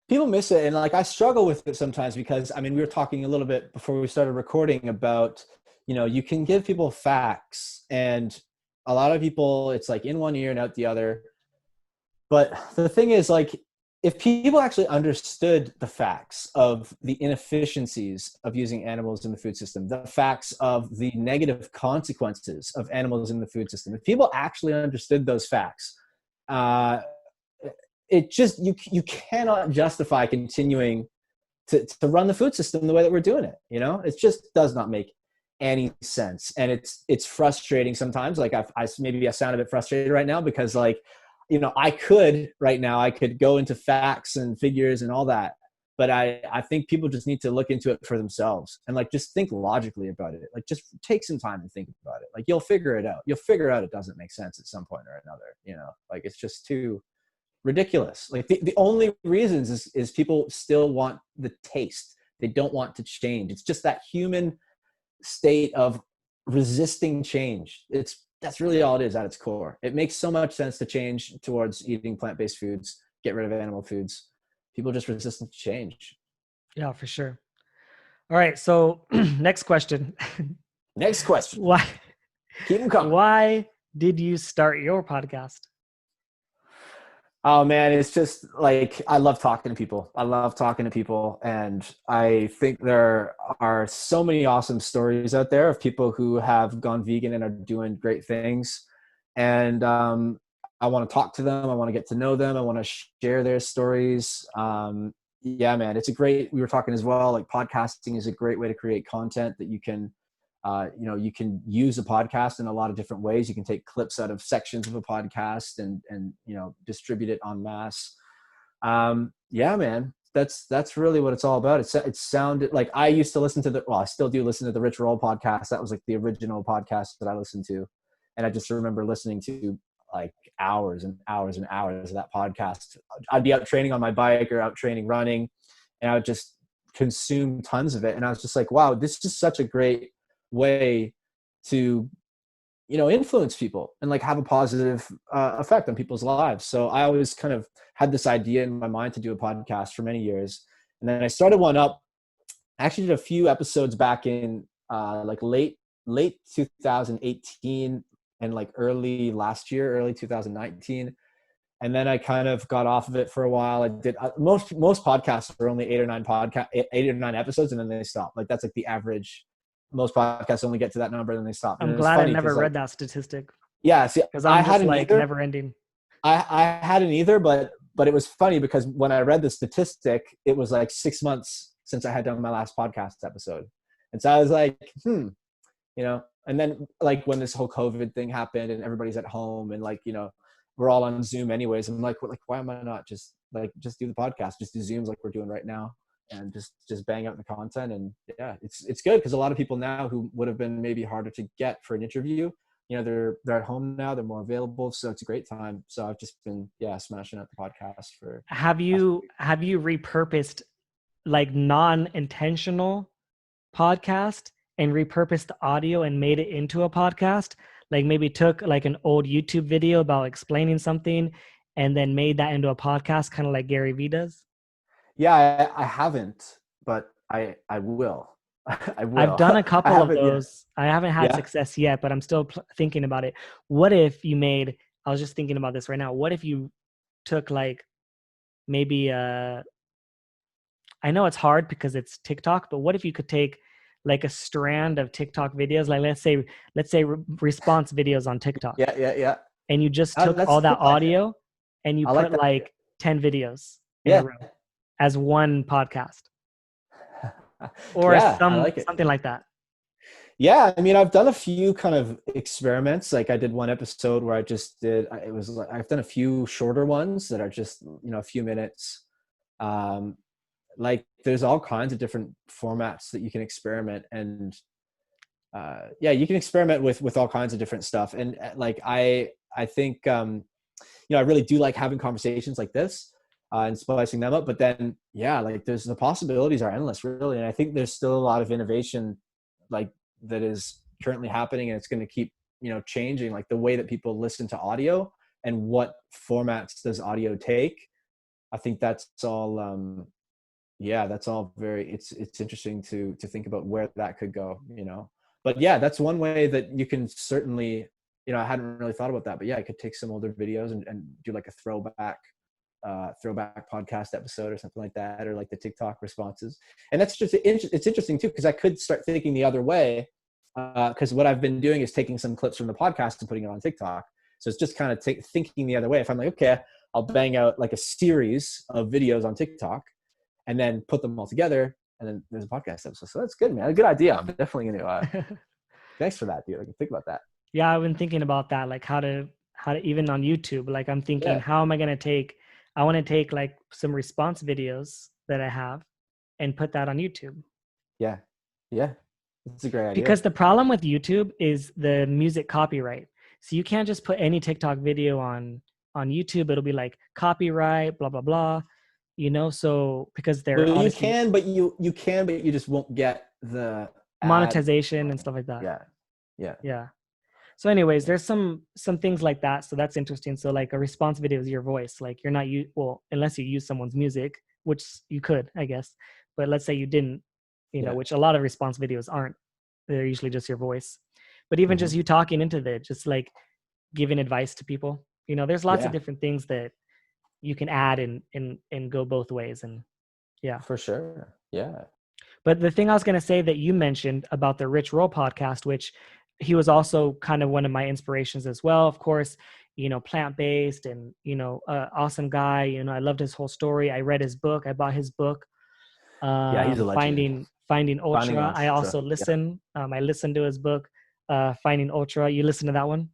People miss it. And like, I struggle with it sometimes because, I mean, we were talking a little bit before we started recording about, you know, you can give people facts, and a lot of people, it's like in one ear and out the other. But the thing is, like, if people actually understood the facts of the inefficiencies of using animals in the food system, the facts of the negative consequences of animals in the food system, if people actually understood those facts, it just, you cannot justify continuing to run the food system the way that we're doing it. You know, it just does not make any sense. And it's frustrating sometimes. Like, maybe I sound a bit frustrated right now because, like, you know, I could go into facts and figures and all that, but I think people just need to look into it for themselves and, like, just think logically about it. Like, just take some time and think about it. Like, you'll figure it out. You'll figure out it doesn't make sense at some point or another, you know, like, it's just too ridiculous. Like, the only reasons is people still want the taste. They don't want to change. It's just that human state of resisting change. That's really all it is at its core. It makes so much sense to change towards eating plant-based foods, get rid of animal foods. People just resistant to change. Yeah, for sure. All right. So next question. Why? Keep them coming. Why did you start your podcast? Oh man, it's just like, I love talking to people. And I think there are so many awesome stories out there of people who have gone vegan and are doing great things. And I want to talk to them. I want to get to know them. I want to share their stories. Yeah, man, we were talking as well, like, podcasting is a great way to create content that you can, you can use a podcast in a lot of different ways. You can take clips out of sections of a podcast and you know, distribute it en masse. Yeah, man, that's really what it's all about. It sounded like, I used to listen to I still do listen to the Rich Roll podcast. That was like the original podcast that I listened to. And I just remember listening to like hours and hours and hours of that podcast. I'd be out training on my bike or out training running, and I would just consume tons of it. And I was just like, wow, this is such a great way to, you know, influence people and, like, have a positive effect on people's lives. So I always kind of had this idea in my mind to do a podcast for many years. And then I started one up. I actually did a few episodes back in like late 2018 and like early 2019. And then I kind of got off of it for a while. I did most podcasts are only 8 or 9 episodes, and then they stop. Like, that's like the average. Most podcasts only get to that number and then they stop. I'm glad I never read that statistic. Yeah, see, because I had like either. Never ending. I hadn't either, but it was funny because when I read the statistic, it was like 6 months since I had done my last podcast episode, and so I was like, you know. And then like when this whole COVID thing happened and everybody's at home and like, you know, we're all on Zoom anyways. I'm like, why am I not just do the podcast, just do Zooms like we're doing right now, and just bang out the content. And yeah, it's good because a lot of people now who would have been maybe harder to get for an interview, you know, they're at home now, they're more available, so it's a great time. So I've just been smashing out the podcast for. Have you repurposed like non-intentional podcast and repurposed the audio and made it into a podcast? Like maybe took like an old YouTube video about explaining something and then made that into a podcast, kind of like Gary Vee does? Yeah, I haven't, but I will. I will. I've done a couple of those. I haven't had Yeah. success yet, but I'm still thinking about it. What if you made, I was just thinking about this right now. What if you took like maybe, I know it's hard because it's TikTok, but what if you could take like a strand of TikTok videos, like let's say response videos on TikTok. Yeah. And you just took all that audio and you put like 10 videos in a row as one podcast. Or something like that. Yeah, I mean, I've done a few kind of experiments. Like I did one episode where I've done a few shorter ones that are just, you know, a few minutes. Like there's all kinds of different formats that you can experiment, and you can experiment with all kinds of different stuff. And like I think you know, I really do like having conversations like this and spicing them up. But then like there's the possibilities are endless, really. And I think there's still a lot of innovation like that is currently happening, and it's going to keep, you know, changing, like the way that people listen to audio and what formats does audio take. I think that's all that's all very, it's interesting to think about where that could go, you know. But yeah, that's one way that you can certainly, you know, I hadn't really thought about that, but yeah, I could take some older videos and do like a throwback podcast episode or something like that, or like the TikTok responses. And that's just, it's interesting too, because I could start thinking the other way, because what I've been doing is taking some clips from the podcast and putting it on TikTok. So it's just kind of thinking the other way. If I'm like, okay, I'll bang out like a series of videos on TikTok and then put them all together, and then there's a podcast episode. So that's good, man. A good idea. I'm definitely going to, thanks for that, dude. I can think about that. Yeah, I've been thinking about that, like how to even on YouTube, like I'm thinking, how am I going to I want to take like some response videos that I have and put that on YouTube. Yeah. That's a great idea. Because the problem with YouTube is the music copyright. So you can't just put any TikTok video on YouTube. It'll be like copyright, blah, blah, blah, you know? So because they're you can, but you just won't get the monetization and stuff like that. Yeah. So anyways, there's some things like that. So that's interesting. So like a response video is your voice. Like you're not, unless you use someone's music, which you could, I guess. But let's say you didn't, you know, which a lot of response videos aren't. They're usually just your voice. But even just you talking into just like giving advice to people, you know, there's lots of different things that you can add and go both ways. And yeah. For sure. Yeah. But the thing I was going to say that you mentioned about the Rich Roll podcast, which he was also kind of one of my inspirations as well. Of course, you know, plant-based and, you know, awesome guy. You know, I loved his whole story. I read his book. I bought his book. He's a legend. Finding Ultra. I also listen. I listened to his book, Finding Ultra. You listen to that one?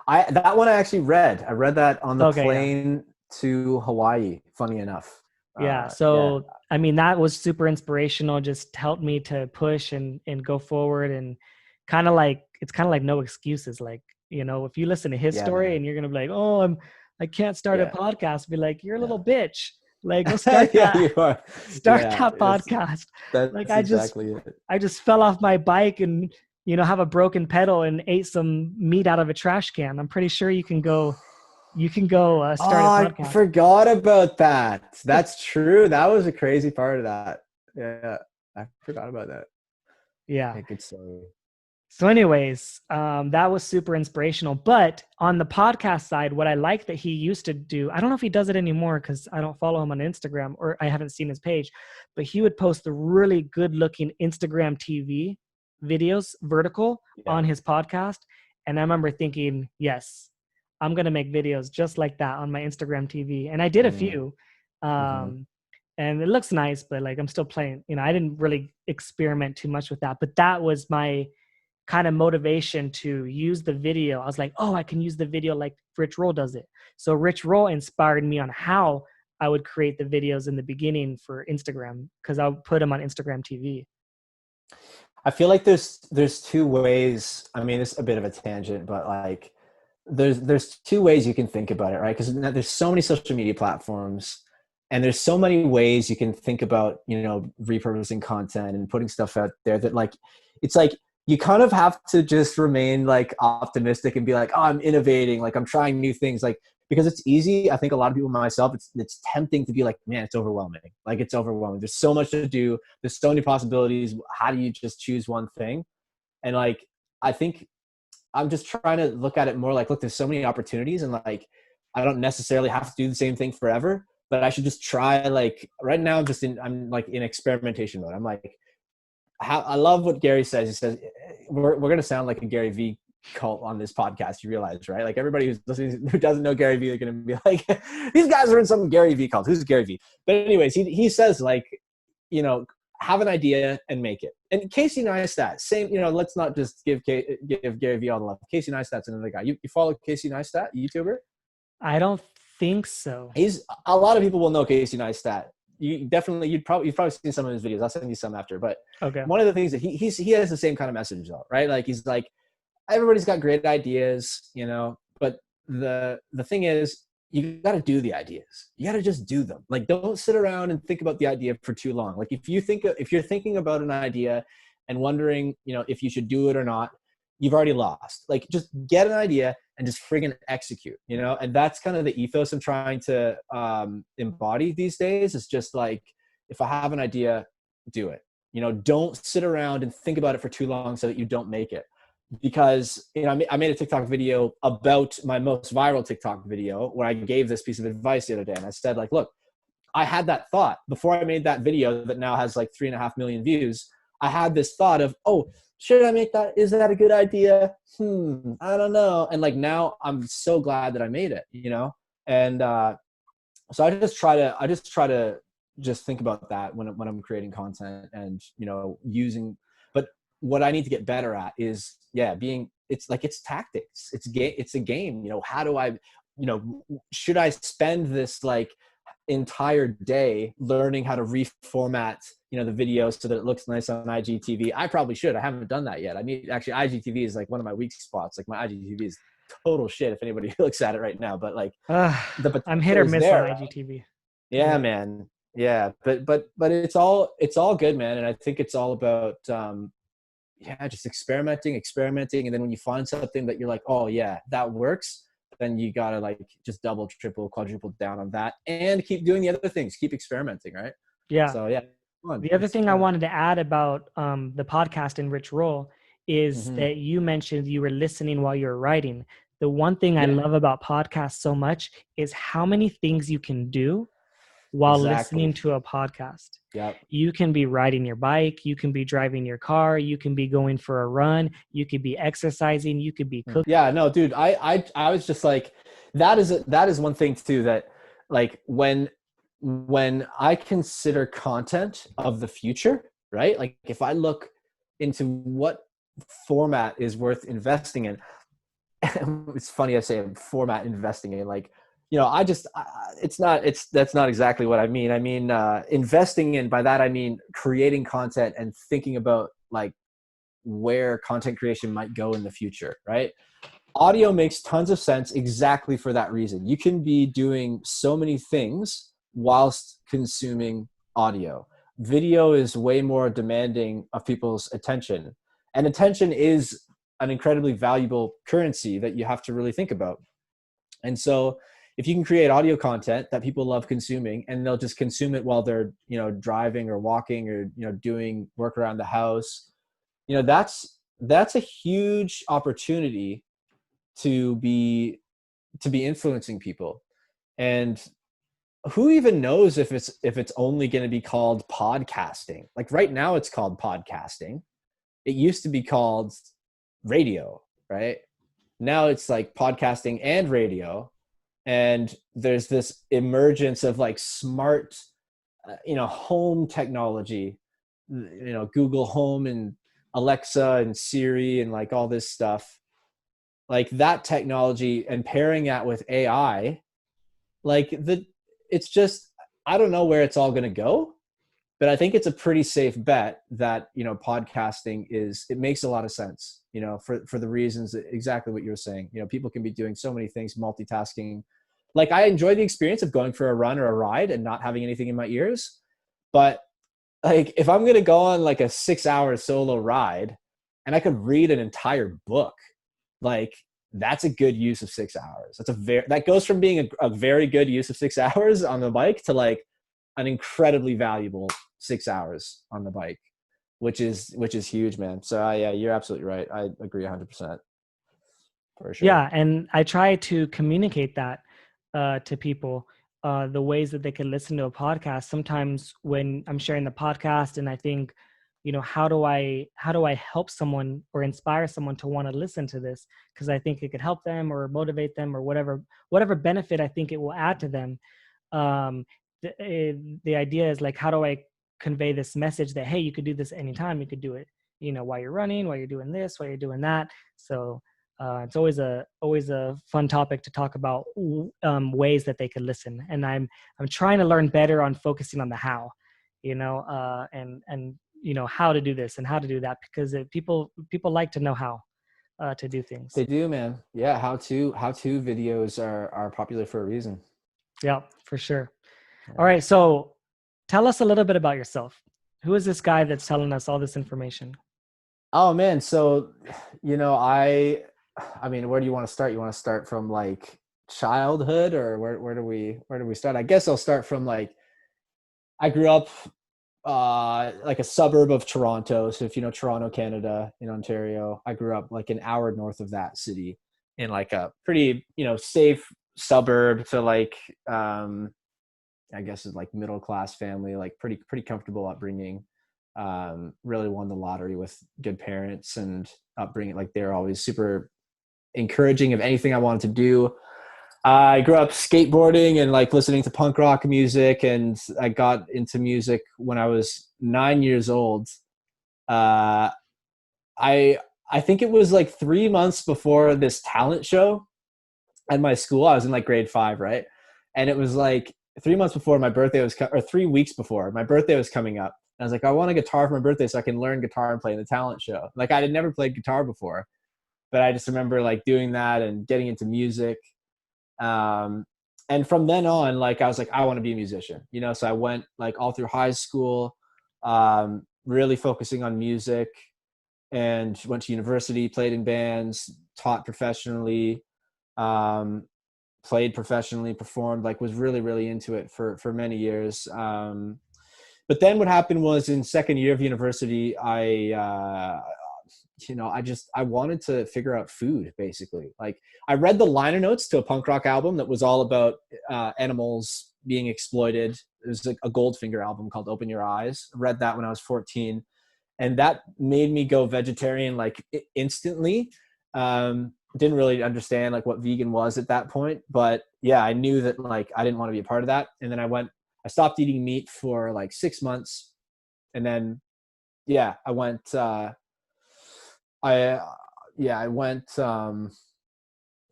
That one I actually read. I read that on the plane to Hawaii, funny enough. I mean, that was super inspirational. Just helped me to push and go forward, and kind of like, it's kind of like no excuses. Like, you know, if you listen to his story and you're going to be like, oh, I can't start a podcast, be like, you're a little bitch. Like, go start that. That podcast. Like I just fell off my bike and, you know, have a broken pedal and ate some meat out of a trash can. I'm pretty sure you can go start a podcast. I forgot about that. That's true. That was a crazy part of that. Yeah. I forgot about that. Yeah. Good story. So anyways, that was super inspirational. But on the podcast side, what I like that he used to do, I don't know if he does it anymore because I don't follow him on Instagram or I haven't seen his page, but he would post the really good looking Instagram TV videos vertical on his podcast. And I remember thinking, yes, I'm going to make videos just like that on my Instagram TV. And I did a few. And it looks nice, but like I'm still playing, you know, I didn't really experiment too much with that, but that was my kind of motivation to use the video. I was like, oh, I can use the video like Rich Roll does it. So Rich Roll inspired me on how I would create the videos in the beginning for Instagram, because I would put them on Instagram TV. I feel like there's two ways. I mean, it's a bit of a tangent, but like there's two ways you can think about it, right? Because there's so many social media platforms, and there's so many ways you can think about, you know, repurposing content and putting stuff out there, that like it's like you kind of have to just remain like optimistic and be like, oh, I'm innovating, like I'm trying new things, like, because it's easy. I think a lot of people, myself, it's tempting to be like, man, it's overwhelming. Like it's overwhelming. There's so much to do. There's so many possibilities. How do you just choose one thing? And like, I think I'm just trying to look at it more like, look, there's so many opportunities, and like, I don't necessarily have to do the same thing forever, but I should just try. Like right now, I'm like in experimentation mode. I'm like, I love what Gary says. He says, we're going to sound like a Gary V cult on this podcast. You realize, right? Like everybody who's listening, who doesn't know Gary V, they're going to be like, these guys are in some Gary V cult. Who's Gary V? But anyways, he says like, you know, have an idea and make it. And Casey Neistat, same, you know, let's not just give Gary V all the love. Casey Neistat's another guy. You follow Casey Neistat, YouTuber? I don't think so. He's, a lot of people will know Casey Neistat. You've probably seen some of his videos. I'll send you some after. But Okay. one of the things that he has the same kind of message though, right? Like he's like, everybody's got great ideas, you know, but the thing is, you got to do the ideas. You got to just do them. Like, don't sit around and think about the idea for too long. Like if you're thinking about an idea and wondering, you know, if you should do it or not, you've already lost. Like just get an idea and just friggin' execute, you know? And that's kind of the ethos I'm trying to embody these days. It's just like, if I have an idea, do it. You know, don't sit around and think about it for too long so that you don't make it. Because, you know, I made a TikTok video about my most viral TikTok video where I gave this piece of advice the other day. And I said, like, look, I had that thought before I made that video that now has like 3.5 million views. I had this thought of, oh, should I make that? Is that a good idea? I don't know. And like, now I'm so glad that I made it, you know? And so I just try to just think about that when I'm creating content and, you know, but what I need to get better at is, it's tactics. It's a game, you know. How do I, you know, should I spend this like entire day learning how to reformat, you know, the videos so that it looks nice on IGTV? I probably should. I haven't done that yet. I mean, actually IGTV is like one of my weak spots. Like my IGTV is total shit if anybody looks at it right now, but like I'm hit or miss on IGTV. Yeah, man. Yeah. But it's all good, man. And I think it's all about, just experimenting. And then when you find something that you're like, oh yeah, that works, then you gotta like just double, triple, quadruple down on that and keep doing the other things. Keep experimenting, right? Yeah. So yeah. The other thing I wanted to add about the podcast in Rich Roll is that you mentioned you were listening while you were writing. The one thing I love about podcasts so much is how many things you can do while listening to a podcast. Yep. You can be riding your bike, you can be driving your car, you can be going for a run, you could be exercising, you could be cooking. Yeah, no, dude, I was just like, that is one thing too, that like when I consider content of the future, right? Like if I look into what format is worth investing in, it's funny I say format investing in, like, you know, that's not exactly what I mean. I mean, investing in, by that I mean creating content and thinking about like where content creation might go in the future, right? Audio makes tons of sense exactly for that reason. You can be doing so many things whilst consuming audio. Video is way more demanding of people's attention, and attention is an incredibly valuable currency that you have to really think about. And so if you can create audio content that people love consuming, and they'll just consume it while they're, you know, driving or walking or, you know, doing work around the house, you know, that's a huge opportunity to be influencing people. And who even knows if it's only going to be called podcasting? Like right now it's called podcasting. It used to be called radio, right? Now it's like podcasting and radio. And there's this emergence of like smart, you know, home technology, you know, Google Home and Alexa and Siri and like all this stuff, like that technology and pairing that with AI, it's just, I don't know where it's all going to go, but I think it's a pretty safe bet that, podcasting it makes a lot of sense, for the reasons that, exactly what you're saying. People can be doing so many things, multitasking. Like I enjoy the experience of going for a run or a ride and not having anything in my ears. But like, if I'm going to go on like a 6-hour solo ride and I could read an entire book, like that's a good use of 6 hours. That goes from being a very good use of 6 hours on the bike to like an incredibly valuable 6 hours on the bike, which is huge, man. So yeah, you're absolutely right. I agree 100%. For sure. Yeah, and I try to communicate that to people, the ways that they can listen to a podcast. Sometimes when I'm sharing the podcast and I think, how do I help someone or inspire someone to want to listen to this? Because I think it could help them or motivate them or whatever benefit I think it will add to them. The idea is like, how do I convey this message that, hey, you could do this anytime. You could do it, while you're running, while you're doing this, while you're doing that. So it's always a fun topic to talk about, ways that they could listen. And I'm trying to learn better on focusing on the how, and how to do this and how to do that, because people like to know how to do things. They do, man. Yeah, how to videos are popular for a reason. Yeah, for sure. Yeah. All right, so tell us a little bit about yourself. Who is this guy that's telling us all this information? Oh man, so I mean, where do you want to start? You want to start from like childhood, or where do we start? I guess I'll start from like, I grew up like a suburb of Toronto. So if you know Toronto, Canada, in Ontario, I grew up like an hour north of that city in like a pretty, safe suburb to like, I guess it's like middle class family, like pretty comfortable upbringing. Really won the lottery with good parents and upbringing. Like they're always super encouraging of anything I wanted to do. I grew up skateboarding and like listening to punk rock music, and I got into music when I was 9 years old. I think it was like 3 months before this talent show at my school. I was in like grade 5, right? And it was like 3 months before my birthday or 3 weeks before my birthday was coming up. And I was like, I want a guitar for my birthday so I can learn guitar and play in the talent show. Like I had never played guitar before, but I just remember like doing that and getting into music. And from then on, like I was like, I want to be a musician, so I went like all through high school, really focusing on music, and went to university, played in bands, taught professionally, played professionally, performed, like was really, really into it for many years. But then what happened was in second year of university, I wanted to figure out food, basically. Like I read the liner notes to a punk rock album that was all about animals being exploited. It was like a Goldfinger album called Open Your Eyes. I read that when I was 14. And that made me go vegetarian like instantly. Didn't really understand like what vegan was at that point. But yeah, I knew that like I didn't want to be a part of that. And then I stopped eating meat for like 6 months. And then, yeah, I went,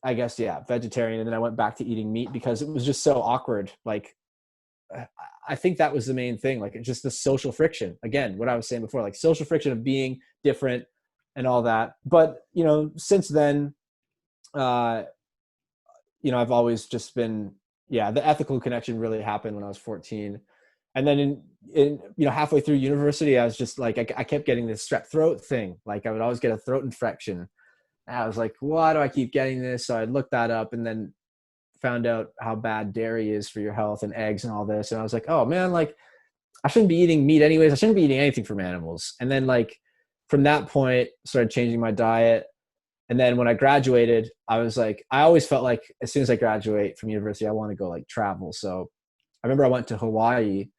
I guess, vegetarian. And then I went back to eating meat because it was just so awkward. Like, I think that was the main thing. Like just the social friction, again, what I was saying before, like social friction of being different and all that. But, since then, I've always just been, the ethical connection really happened when I was 14. And then in halfway through university, I was just like, I kept getting this strep throat thing. Like I would always get a throat infection. And I was like, why do I keep getting this? So I looked that up and then found out how bad dairy is for your health and eggs and all this. And I was like, oh man, like I shouldn't be eating meat anyways. I shouldn't be eating anything from animals. And then like from that point, started changing my diet. And then when I graduated, I was like, I always felt like as soon as I graduate from university, I want to go like travel. So I remember I went to Hawaii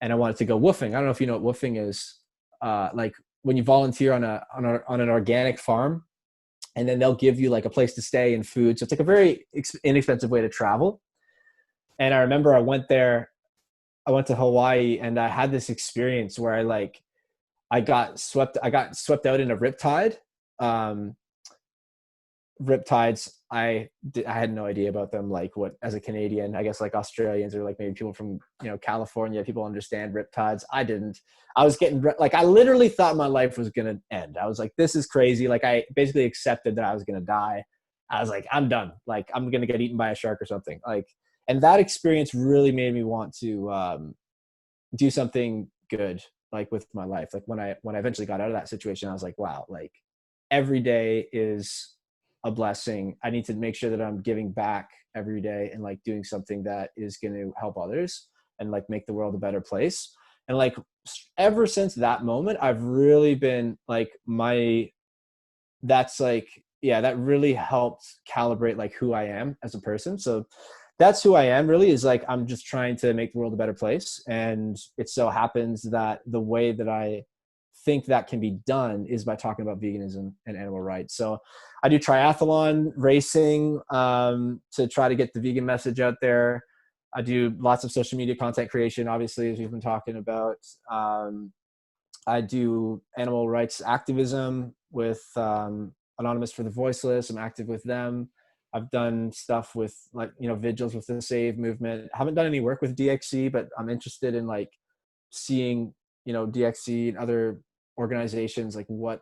and I wanted to go woofing. I don't know if you know what woofing is. Like when you volunteer on an organic farm, and then they'll give you like a place to stay and food. So it's like a very inexpensive way to travel. And I remember I went to Hawaii and I had this experience where I got swept out in a riptide. Riptides, I had no idea about them. Like, what, as a Canadian, I guess like Australians or like maybe people from, you know, California, people understand riptides. I didn't. I was getting like, I literally thought my life was gonna end. I was like, this is crazy. Like, I basically accepted that I was gonna die. I was like, I'm done. Like, I'm gonna get eaten by a shark or something. Like, and that experience really made me want to do something good, like with my life. Like when I eventually got out of that situation, I was like, wow, like every day is a blessing. I need to make sure that I'm giving back every day and like doing something that is going to help others and like make the world a better place. And like ever since that moment, I've really been like that's like, yeah, that really helped calibrate like who I am as a person. So that's who I am really, is like, I'm just trying to make the world a better place. And it so happens that the way that I think that can be done is by talking about veganism and animal rights. So I do triathlon racing to try to get the vegan message out there. I do lots of social media content creation, obviously, as we've been talking about. I do animal rights activism with Anonymous for the Voiceless. I'm active with them. I've done stuff with like, you know, vigils with the Save movement. I haven't done any work with DXC, but I'm interested in like seeing, you know, DXC and other organizations, like what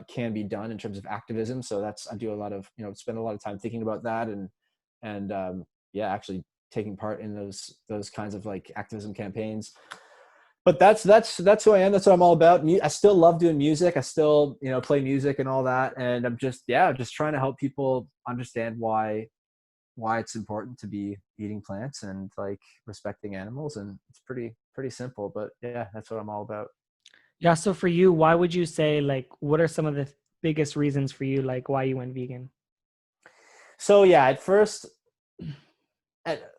can be done in terms of activism. So that's, I do a lot of, you know, spend a lot of time thinking about that and yeah, actually taking part in those kinds of like activism campaigns. But that's who I am. That's what I'm all about. I still love doing music. I still, you know, play music and all that. And I'm just trying to help people understand why it's important to be eating plants and like respecting animals. And it's pretty simple, but yeah, that's what I'm all about. Yeah. So for you, why would you say, like, what are some of the biggest reasons for you, like why you went vegan? So yeah, at first,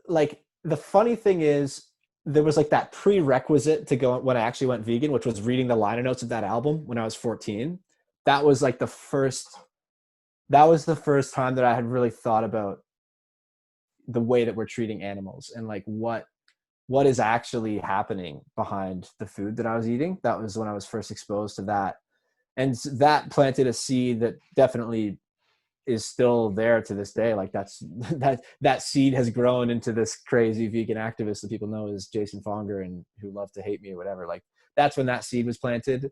like the funny thing is, there was like that prerequisite to go when I actually went vegan, which was reading the liner notes of that album when I was 14. That was like the first time that I had really thought about the way that we're treating animals and like what is actually happening behind the food that I was eating. That was when I was first exposed to that. And that planted a seed that definitely is still there to this day. Like that seed has grown into this crazy vegan activist that people know as Jason Fonger and who love to hate me or whatever. Like that's when that seed was planted.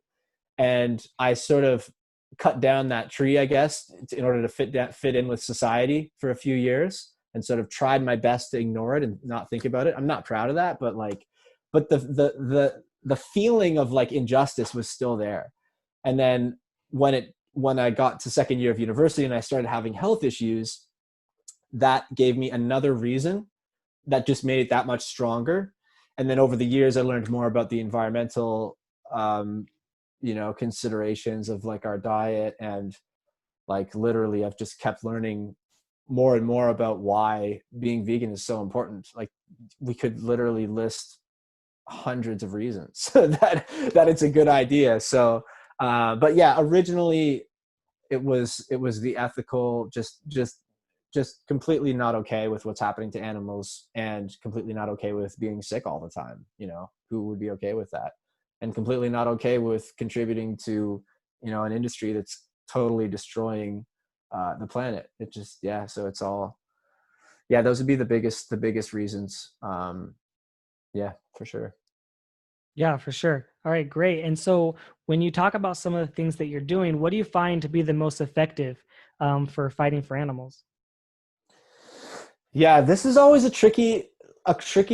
And I sort of cut down that tree, I guess, in order to fit in with society for a few years and sort of tried my best to ignore it and not think about it. I'm not proud of that, but the feeling of like injustice was still there. And then when I got to second year of university and I started having health issues, that gave me another reason that just made it that much stronger. And then over the years, I learned more about the environmental, you know, considerations of like our diet. And like, literally, I've just kept learning more and more about why being vegan is so important. Like we could literally list hundreds of reasons that it's a good idea. So, but yeah, originally it was the ethical, just completely not okay with what's happening to animals and completely not okay with being sick all the time. You know, who would be okay with that? And completely not okay with contributing to, you know, an industry that's totally destroying the planet. It just, yeah. So it's all, yeah, those would be the biggest reasons. Yeah, for sure. Yeah, for sure. All right, great. And so when you talk about some of the things that you're doing, what do you find to be the most effective for fighting for animals? Yeah, this is always a tricky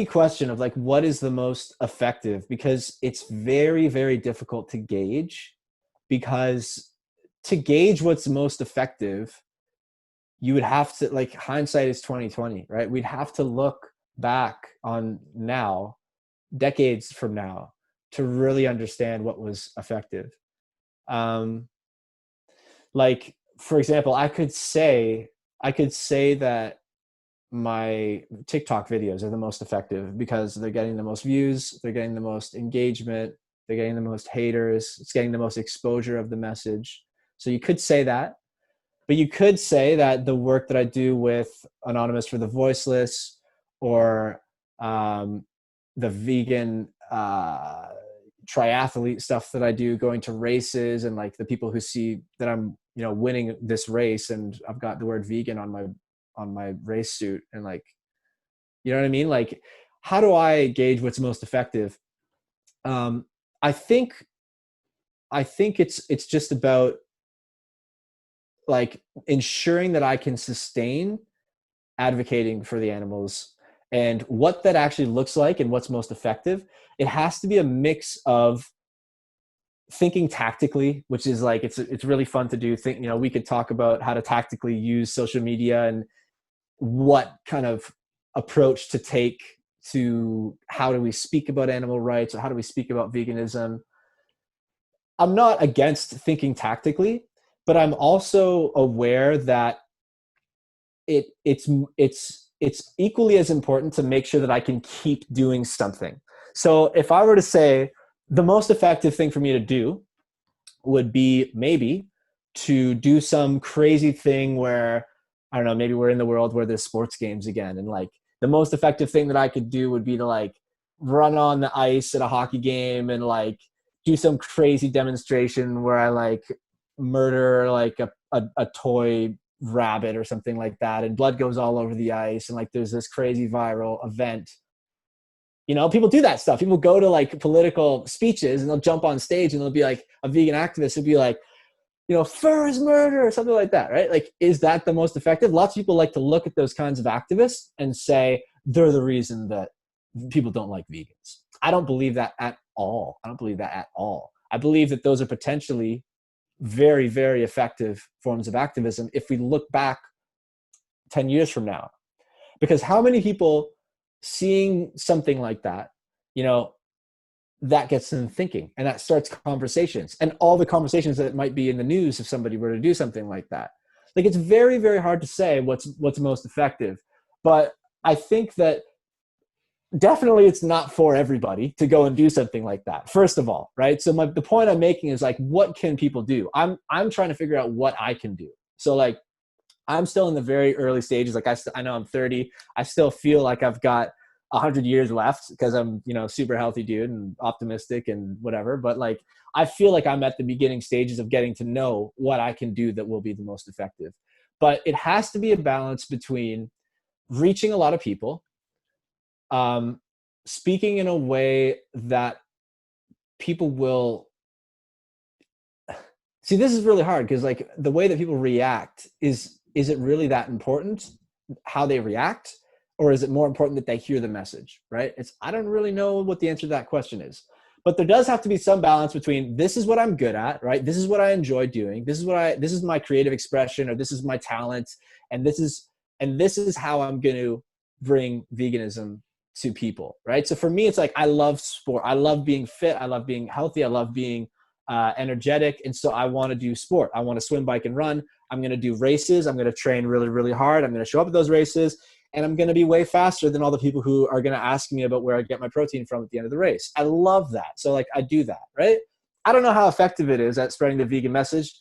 question of like, what is the most effective, because it's very, very difficult to gauge. Because to gauge what's most effective, you would have to, like, hindsight is 2020, right? We'd have to look back on now, decades from now, to really understand what was effective. Um, like, for example, I could say that my TikTok videos are the most effective because they're getting the most views, they're getting the most engagement, they're getting the most haters, it's getting the most exposure of the message. So you could say that. But you could say that the work that I do with Anonymous for the Voiceless or the vegan triathlete stuff that I do, going to races, and like the people who see that I'm, you know, winning this race and I've got the word vegan on my race suit, and like, you know what I mean? Like, how do I gauge what's most effective? Um, I think it's just about like ensuring that I can sustain advocating for the animals, and what that actually looks like and what's most effective. It has to be a mix of thinking tactically, which is like, it's really fun to do. Think, you know, we could talk about how to tactically use social media and what kind of approach to take to how do we speak about animal rights, or how do we speak about veganism. I'm not against thinking tactically, but I'm also aware that it's equally as important to make sure that I can keep doing something. So if I were to say the most effective thing for me to do would be maybe to do some crazy thing where, I don't know, maybe we're in the world where there's sports games again, and like the most effective thing that I could do would be to like run on the ice at a hockey game and like do some crazy demonstration where I like murder like a toy rabbit or something like that, and blood goes all over the ice, and like there's this crazy viral event. You know, people do that stuff. People go to like political speeches and they'll jump on stage and they'll be like, a vegan activist would be like, you know, fur is murder or something like that, right? Like, is that the most effective? Lots of people like to look at those kinds of activists and say they're the reason that people don't like vegans. I don't believe that at all. I don't believe that at all. I believe that those are potentially very, very effective forms of activism if we look back 10 years from now. Because how many people seeing something like that, you know, that gets them thinking, and that starts conversations, and all the conversations that might be in the news if somebody were to do something like that. Like, it's very, very hard to say what's most effective. But I think that definitely it's not for everybody to go and do something like that, first of all, right? So the point I'm making is like, what can people do? I'm trying to figure out what I can do. So like, I'm still in the very early stages. Like I know I'm 30. I still feel like I've got 100 years left because I'm, you know, super healthy dude and optimistic and whatever. But like, I feel like I'm at the beginning stages of getting to know what I can do that will be the most effective. But it has to be a balance between reaching a lot of people, speaking in a way that people will see. This is really hard because like the way that people react is it really that important how they react, or is it more important that they hear the message, right? I don't really know what the answer to that question is, but there does have to be some balance between this is what I'm good at, right? This is what I enjoy doing. This is my creative expression, or this is my talent. And this is how I'm going to bring veganism to people, right? So for me, it's like, I love sport. I love being fit. I love being healthy. I love being energetic. And so I want to do sport. I want to swim, bike, and run. I'm going to do races. I'm going to train really, really hard. I'm going to show up at those races, and I'm going to be way faster than all the people who are going to ask me about where I get my protein from at the end of the race. I love that. So like, I do that, right? I don't know how effective it is at spreading the vegan message.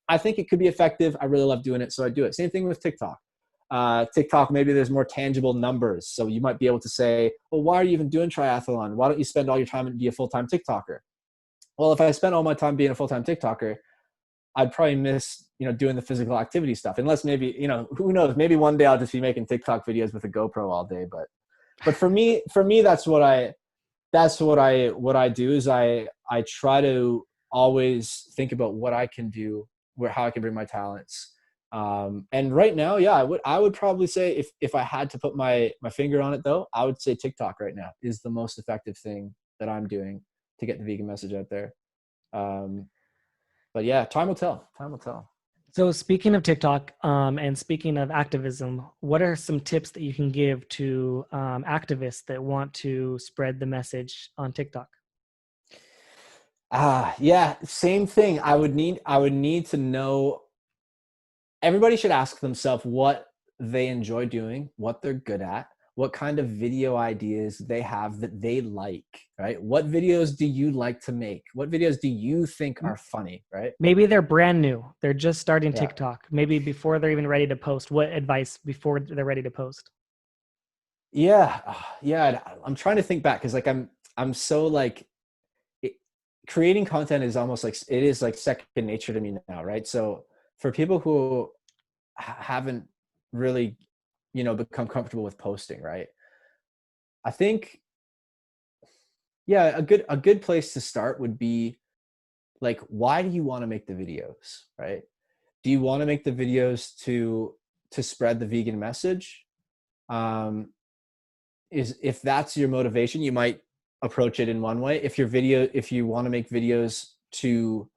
I think it could be effective. I really love doing it, so I do it. Same thing with TikTok. TikTok, maybe there's more tangible numbers. So you might be able to say, well, why are you even doing triathlon? Why don't you spend all your time and be a full-time TikToker? Well, if I spent all my time being a full-time TikToker, I'd probably miss, you know, doing the physical activity stuff. Unless maybe, you know, who knows? Maybe one day I'll just be making TikTok videos with a GoPro all day. But for me, that's what I do is I try to always think about what I can do, how I can bring my talents. And right now, yeah, I would probably say if I had to put my finger on it though, I would say TikTok right now is the most effective thing that I'm doing to get the vegan message out there. But yeah, time will tell. Time will tell. So speaking of TikTok, and speaking of activism, what are some tips that you can give to activists that want to spread the message on TikTok? Yeah, same thing. I would need to know. Everybody should ask themselves what they enjoy doing, what they're good at, what kind of video ideas they have that they like, right? What videos do you like to make? What videos do you think are funny, right? Maybe they're brand new. They're just starting Yeah. TikTok. Maybe before they're even ready to post. What advice before they're ready to post? Yeah. Yeah. I'm trying to think back because like I'm so like creating content is almost like, it is like second nature to me now, right? So for people who haven't really, become comfortable with posting, right? I think, yeah, a good place to start would be like, why do you want to make the videos, right? Do you want to make the videos to spread the vegan message? Is If that's your motivation, you might approach it in one way. If you want to make videos to,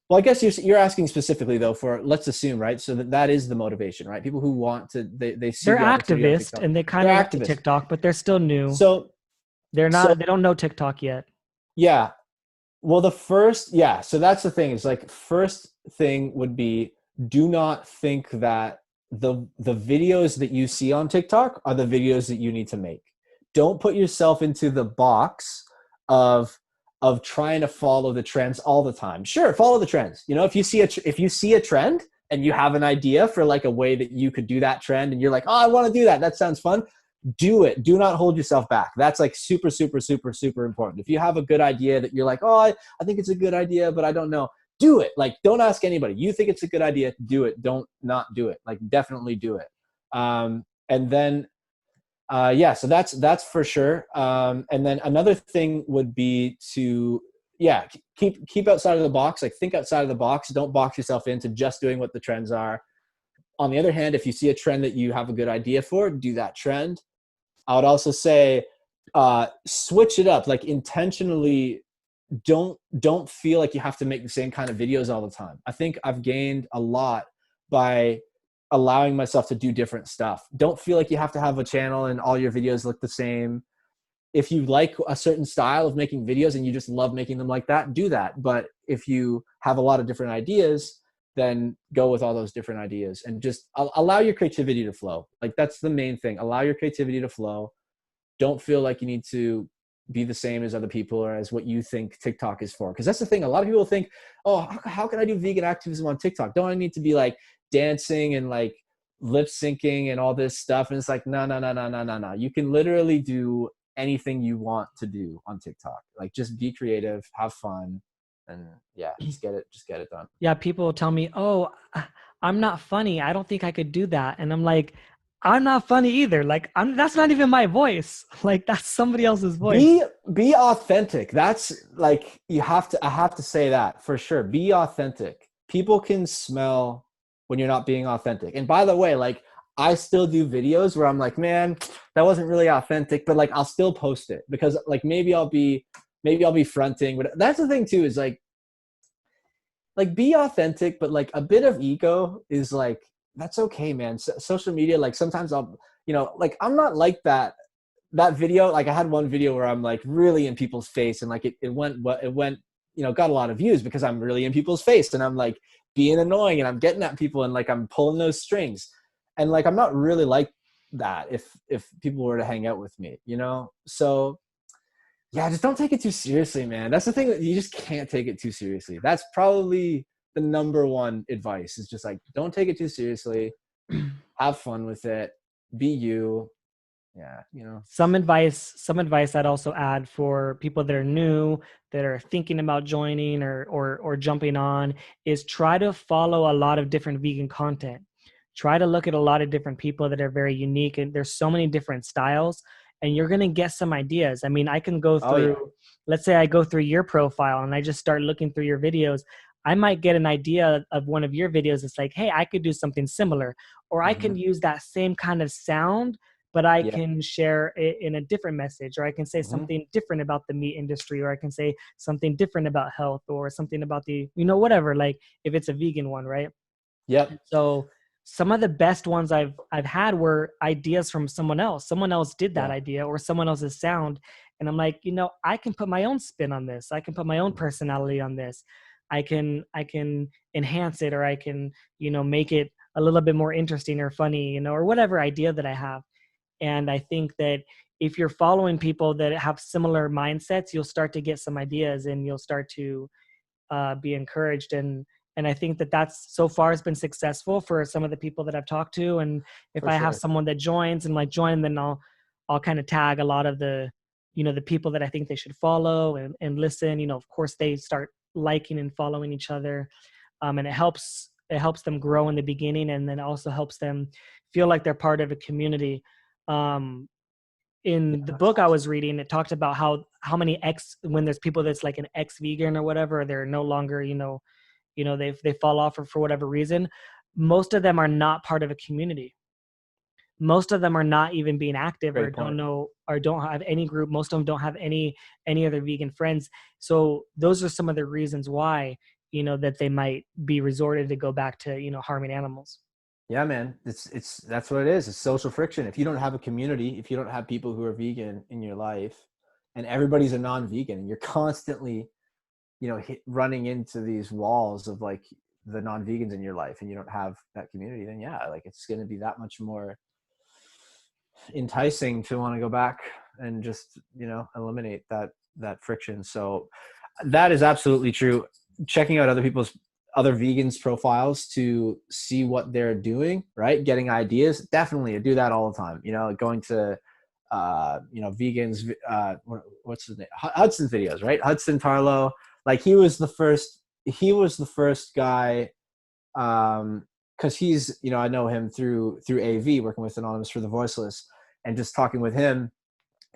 well, I guess you're asking specifically though for, let's assume, right? So that is the motivation, right? People who want to, they see They're the opportunity on activists TikTok. and they kind They're of went to activists. TikTok, but they're still new. So They don't know TikTok yet. yeah. Well, so that's the thing, is like, first thing would be, do not think that the videos that you see on TikTok are the videos that you need to make. Don't put yourself into the box of trying to follow the trends all the time. Sure, follow the trends. If you see a trend and you have an idea for like a way that you could do that trend, and you're like, oh, I want to do that. That sounds fun. Do it. Do not hold yourself back. That's like super, super, super, super important. If you have a good idea that you're like, oh, I think it's a good idea, but I don't know, do it. Like, don't ask anybody. You think it's a good idea, do it. Don't not do it. Like, definitely do it. And then, so that's for sure. And then another thing would be to, keep outside of the box. Like, think outside of the box. Don't box yourself into just doing what the trends are. On the other hand, if you see a trend that you have a good idea for, do that trend. I would also say, switch it up. Like, intentionally, don't feel like you have to make the same kind of videos all the time. I think I've gained a lot by allowing myself to do different stuff. Don't feel like you have to have a channel and all your videos look the same. If you like a certain style of making videos and you just love making them like that, do that. But if you have a lot of different ideas, then go with all those different ideas and just allow your creativity to flow. Like, that's the main thing. Allow your creativity to flow. Don't feel like you need to be the same as other people or as what you think TikTok is for. Because that's the thing. A lot of people think, oh, how can I do vegan activism on TikTok? Don't I need to be like dancing and like lip syncing and all this stuff? And it's like, no. You can literally do anything you want to do on TikTok. Like, just be creative, have fun, and just get it done. Yeah, people tell me, oh, I'm not funny. I don't think I could do that. And I'm like, I'm not funny either. Like, that's not even my voice. Like, that's somebody else's voice. Be authentic. That's like, I have to say that for sure. Be authentic. People can smell when you're not being authentic. And by the way, like, I still do videos where I'm like, man, that wasn't really authentic, but like, I'll still post it because like, maybe I'll be fronting. But that's the thing too, is like be authentic, but like a bit of ego is like, that's okay, man. Social media, like, sometimes I'll, like, I'm not like that video. Like, I had one video where I'm like really in people's face, and like it went, got a lot of views because I'm really in people's face and I'm like being annoying and I'm getting at people and like I'm pulling those strings. And like, I'm not really like that if people were to hang out with me, So yeah, just don't take it too seriously, man. That's the thing, that you just can't take it too seriously. That's probably the number one advice, is just like, don't take it too seriously. Have fun with it. Be you. Yeah, Some advice I'd also add for people that are new, that are thinking about joining or jumping on, is try to follow a lot of different vegan content. Try to look at a lot of different people that are very unique, and there's so many different styles, and you're going to get some ideas. I mean, I can go through, let's say I go through your profile and I just start looking through your videos. I might get an idea of one of your videos. It's like, hey, I could do something similar, or I can use that same kind of sound, but I can share it in a different message, or I can say something different about the meat industry, or I can say something different about health, or something about the, whatever, like if it's a vegan one, right? Yep. So some of the best ones I've had were ideas from someone else. Someone else did that idea, or someone else's sound. And I'm like, I can put my own spin on this. I can put my own personality on this. I can enhance it, or I can, make it a little bit more interesting or funny, or whatever idea that I have. And I think that if you're following people that have similar mindsets, you'll start to get some ideas, and you'll start to be encouraged. And I think that that's so far has been successful for some of the people that I've talked to. And if I have someone that joins and like join, then I'll kind of tag a lot of the the people that I think they should follow and listen. Of course they start liking and following each other. And it helps them grow in the beginning, and then also helps them feel like they're part of a community. In the book I was reading, it talked about how many when there's people that's like an ex-vegan or whatever, they're no longer, they fall off for whatever reason. Most of them are not part of a community. Most of them are not even being active, or don't know, or don't have any group. Most of them don't have any other vegan friends. So those are some of the reasons why, that they might be resorted to go back to, harming animals. Yeah, man, that's what it is. It's social friction. If you don't have a community, if you don't have people who are vegan in your life, and everybody's a non-vegan, and you're constantly, running into these walls of like the non-vegans in your life, and you don't have that community, then yeah, like it's going to be that much more enticing to want to go back and just, eliminate that friction. So that is absolutely true. Checking out other vegans profiles to see what they're doing, right? Getting ideas. Definitely. I do that all the time. Going to, vegans, what's his name? Hudson's videos, right? Hudson Tarlow. Like he was the first guy, cause he's, I know him through AV, working with Anonymous for the Voiceless, and just talking with him.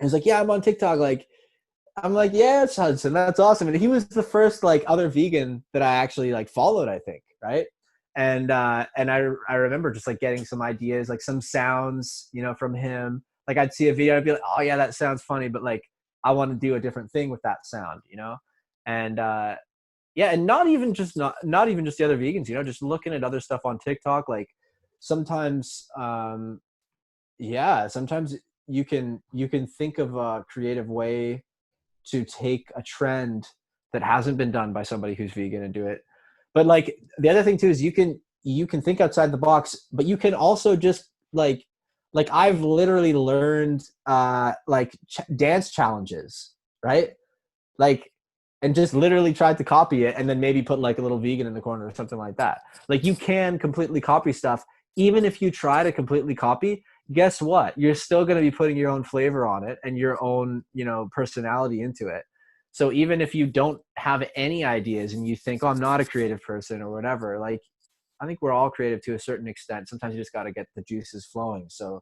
He's like, yeah, I'm on TikTok. Like, I'm like, yeah, it's Hudson. That's awesome. And he was the first like other vegan that I actually like followed, I think. Right. And I remember just like getting some ideas, like some sounds, from him. Like I'd see a video, I'd be like, oh yeah, that sounds funny, but like, I want to do a different thing with that sound, and, yeah. And not even just the other vegans, just looking at other stuff on TikTok. Like sometimes, sometimes you can think of a creative way to take a trend that hasn't been done by somebody who's vegan and do it. But like the other thing too is you can think outside the box, but you can also just like I've literally learned dance challenges, right? Like, and just literally tried to copy it, and then maybe put like a little vegan in the corner or something like that. Like you can completely copy stuff. Even if you try to completely copy, guess what? You're still going to be putting your own flavor on it and your own, personality into it. So even if you don't have any ideas and you think, oh, I'm not a creative person or whatever, like I think we're all creative to a certain extent. Sometimes you just got to get the juices flowing. So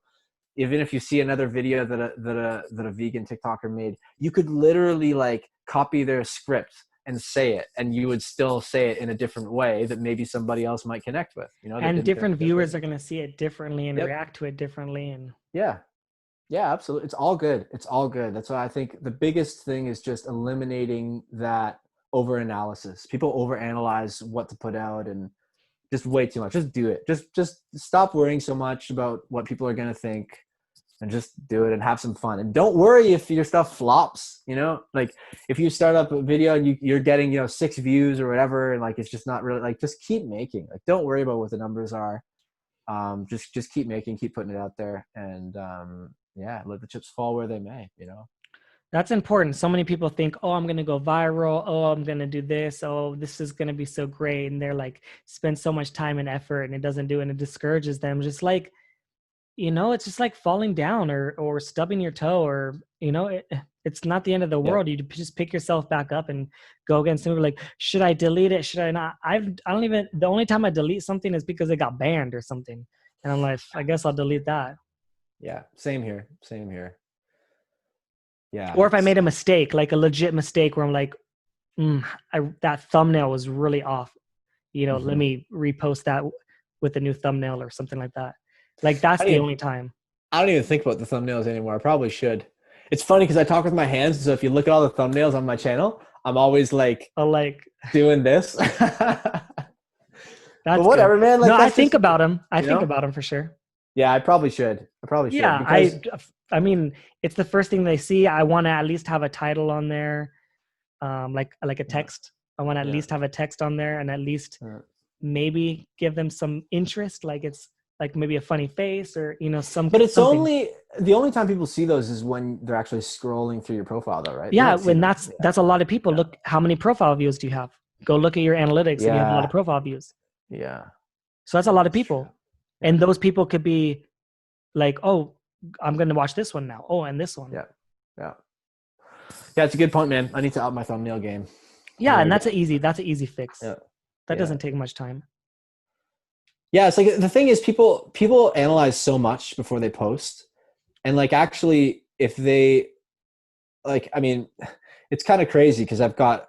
even if you see another video that a vegan TikToker made, you could literally like copy their script and say it, and you would still say it in a different way that maybe somebody else might connect with, and different viewers are going to see it differently and react to it differently. And yeah, absolutely. It's all good. That's why I think the biggest thing is just eliminating that over analysis. People overanalyze what to put out, and just way too much. Just do it. Just stop worrying so much about what people are going to think, and just do it and have some fun. And don't worry if your stuff flops, like if you start up a video and you're getting, 6 views or whatever, and like, it's just not really, like, just keep making, like, don't worry about what the numbers are. Just keep making, keep putting it out there, and let the chips fall where they may, That's important. So many people think, oh, I'm going to go viral. Oh, I'm going to do this. Oh, this is going to be so great. And they're like, spend so much time and effort, and it doesn't do it, and it discourages them. Just like, it's just like falling down or stubbing your toe, or, it's not the end of the world. You just pick yourself back up and go again. So like, should I delete it? Should I not? The only time I delete something is because it got banned or something. And I'm like, I guess I'll delete that. Yeah. Same here. Yeah. Or if I made a mistake, like a legit mistake where I'm like, that thumbnail was really off. Let me repost that with a new thumbnail or something like that. Like that's the only time. I don't even think about the thumbnails anymore. I probably should. It's funny because I talk with my hands. So if you look at all the thumbnails on my channel, I'm always like doing this. That's whatever, man. Like, no, I think about them. I think about them for sure. Yeah, I probably should. Yeah, I mean, it's the first thing they see. I want to at least have a title on there, like a text. I want to at least have a text on there, and at least maybe give them some interest. Like it's like maybe a funny face or some. But it's only the only time people see those is when they're actually scrolling through your profile, though, right? Yeah, when that's a lot of people. Look, how many profile views do you have? Go look at your analytics, and you have a lot of profile views. Yeah. So that's a lot of people, and those people could be like, oh, I'm going to watch this one now. Oh, and this one. Yeah. Yeah, it's a good point, man. I need to up my thumbnail game. Yeah, and There you that's an easy fix. go. That Yeah. doesn't take much time. Yeah, it's like the thing is people analyze so much before they post. And like actually if they like, I mean, it's kind of crazy because I've got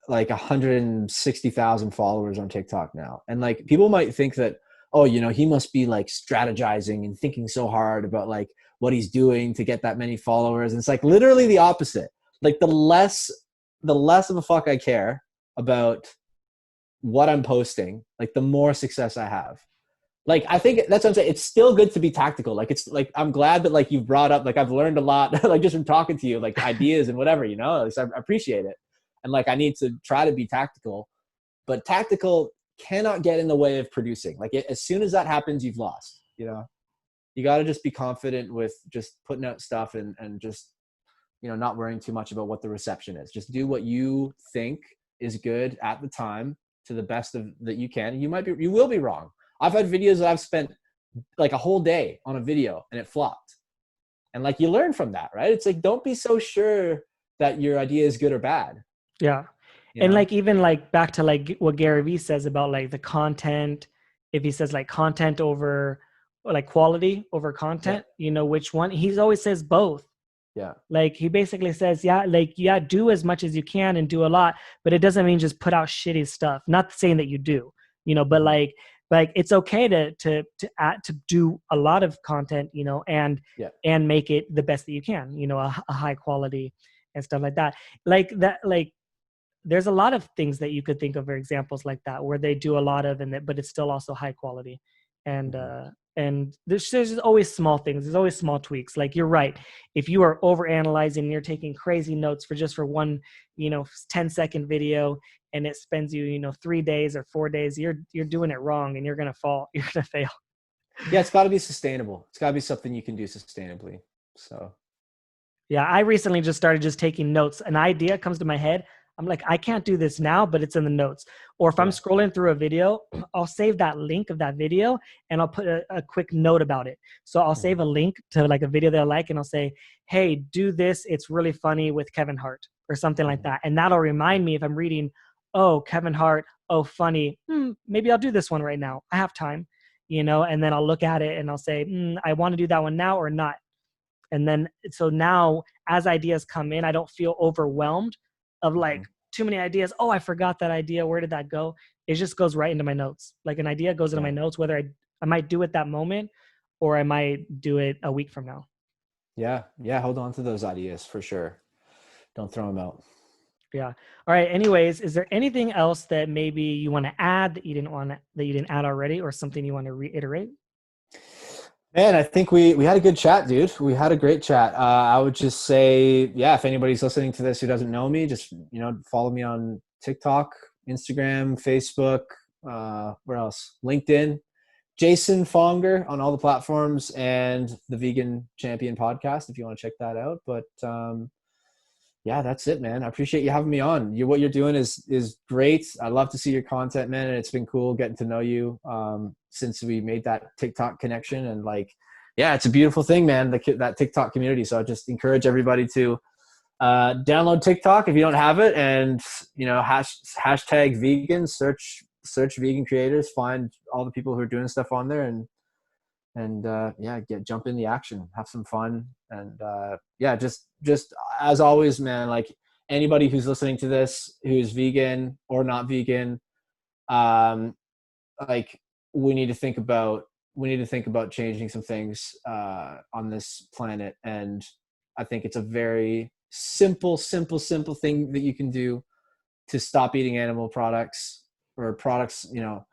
like 160,000 followers on TikTok now. And like people might think that, oh, you know, he must be like strategizing and thinking so hard about like what he's doing to get that many followers. And it's like literally the opposite. Like the less of a fuck I care about what I'm posting, like the more success I have. Like I think that's what I'm saying. It's still good to be tactical. Like it's like I'm glad that like you've brought up, like I've learned a lot like just from talking to you, like ideas and whatever, you know. So I appreciate it. And like I need to try to be tactical, but tactical cannot get in the way of producing. Like as soon as that happens, you've lost, you know. You got to just be confident with just putting out stuff and just, you know, not worrying too much about what the reception is. Just do what you think is good at the time to the best of that you can. You will be wrong. I've had videos that I've spent like a whole day on a video and it flopped. And like you learn from that, right? It's like, don't be so sure that your idea is good or bad. Yeah. You And know? like, even like back to like what Gary Vee says about like the content, if he says like content over like quality over content, you know, which one? He's always says both. Yeah. Like he basically says, yeah, do as much as you can and do a lot, but it doesn't mean just put out shitty stuff. Not saying that you do, you know, but like it's okay to do a lot of content, you know, and make it the best that you can, you know, a high quality and stuff like that. Like that, like there's a lot of things that you could think of, or examples like that, where they do a lot of, but it's still also high quality. And there's always small things. There's always small tweaks. Like you're right. If you are over analyzing, you're taking crazy notes for one, you know, 10-second video, and it spends you, you know, 3 days or 4 days, you're doing it wrong, and you're going to fall. You're going to fail. Yeah. It's got to be sustainable. It's got to be something you can do sustainably. So. Yeah. I recently just started just taking notes. An idea comes to my head. I'm like, I can't do this now, but it's in the notes. Or if I'm scrolling through a video, I'll save that link of that video and I'll put a quick note about it. So I'll save a link to like a video that I like, and I'll say, hey, do this. It's really funny with Kevin Hart or something like that. And that'll remind me if I'm reading, oh, Kevin Hart, oh, funny. Maybe I'll do this one right now. I have time, you know, and then I'll look at it and I'll say, I want to do that one now or not. And then, so now as ideas come in, I don't feel overwhelmed of like too many ideas. Oh, I forgot that idea. Where did that go? It just goes right into my notes. Like an idea goes into my notes, whether I might do it that moment or I might do it a week from now. Yeah. Yeah. Hold on to those ideas for sure. Don't throw them out. Yeah. All right. Anyways, is there anything else that maybe you want to add that you didn't add already, or something you want to reiterate? Man, I think we had a good chat, dude. We had a great chat. I would just say, yeah, if anybody's listening to this who doesn't know me, just, you know, follow me on TikTok, Instagram, Facebook, where else? LinkedIn, Jason Fonger on all the platforms, and the Vegan Champion podcast if you want to check that out. But yeah, that's it, man. I appreciate you having me on. What you're doing is great. I love to see your content, man. And it's been cool getting to know you since we made that TikTok connection. And like, yeah, it's a beautiful thing, man, that TikTok community. So I just encourage everybody to download TikTok if you don't have it. And, you know, hashtag vegan, search vegan creators, find all the people who are doing stuff on there, and yeah, jump in the action, have some fun. And yeah, just as always, man, like anybody who's listening to this who's vegan or not vegan, like we need to think about changing some things on this planet. And I think it's a very simple thing that you can do to stop eating animal products, or products, you know,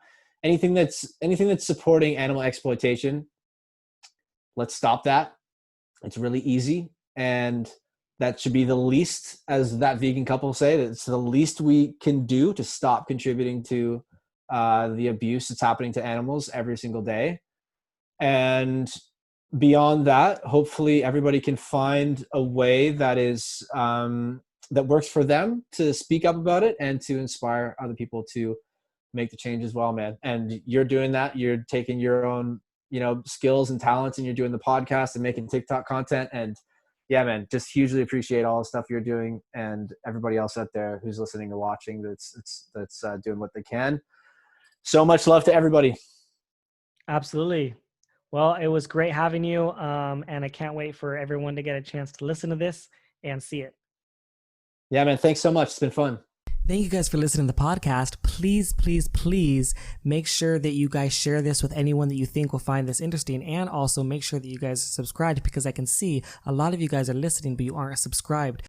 anything that's supporting animal exploitation. Let's stop that. It's really easy, and that should be the least, as that vegan couple say, that it's the least we can do to stop contributing to the abuse that's happening to animals every single day. And beyond that, hopefully everybody can find a way that is that works for them to speak up about it and to inspire other people to make the change as well, man. And you're doing that. You're taking your own, you know, skills and talents, and you're doing the podcast and making TikTok content. And yeah, man, just hugely appreciate all the stuff you're doing, and everybody else out there who's listening or watching that's doing what they can. So much love to everybody. Absolutely. Well, it was great having you. And I can't wait for everyone to get a chance to listen to this and see it. Yeah, man. Thanks so much. It's been fun. Thank you guys for listening to the podcast. Please, please, please make sure that you guys share this with anyone that you think will find this interesting. And also make sure that you guys are subscribed, because I can see a lot of you guys are listening, but you aren't subscribed.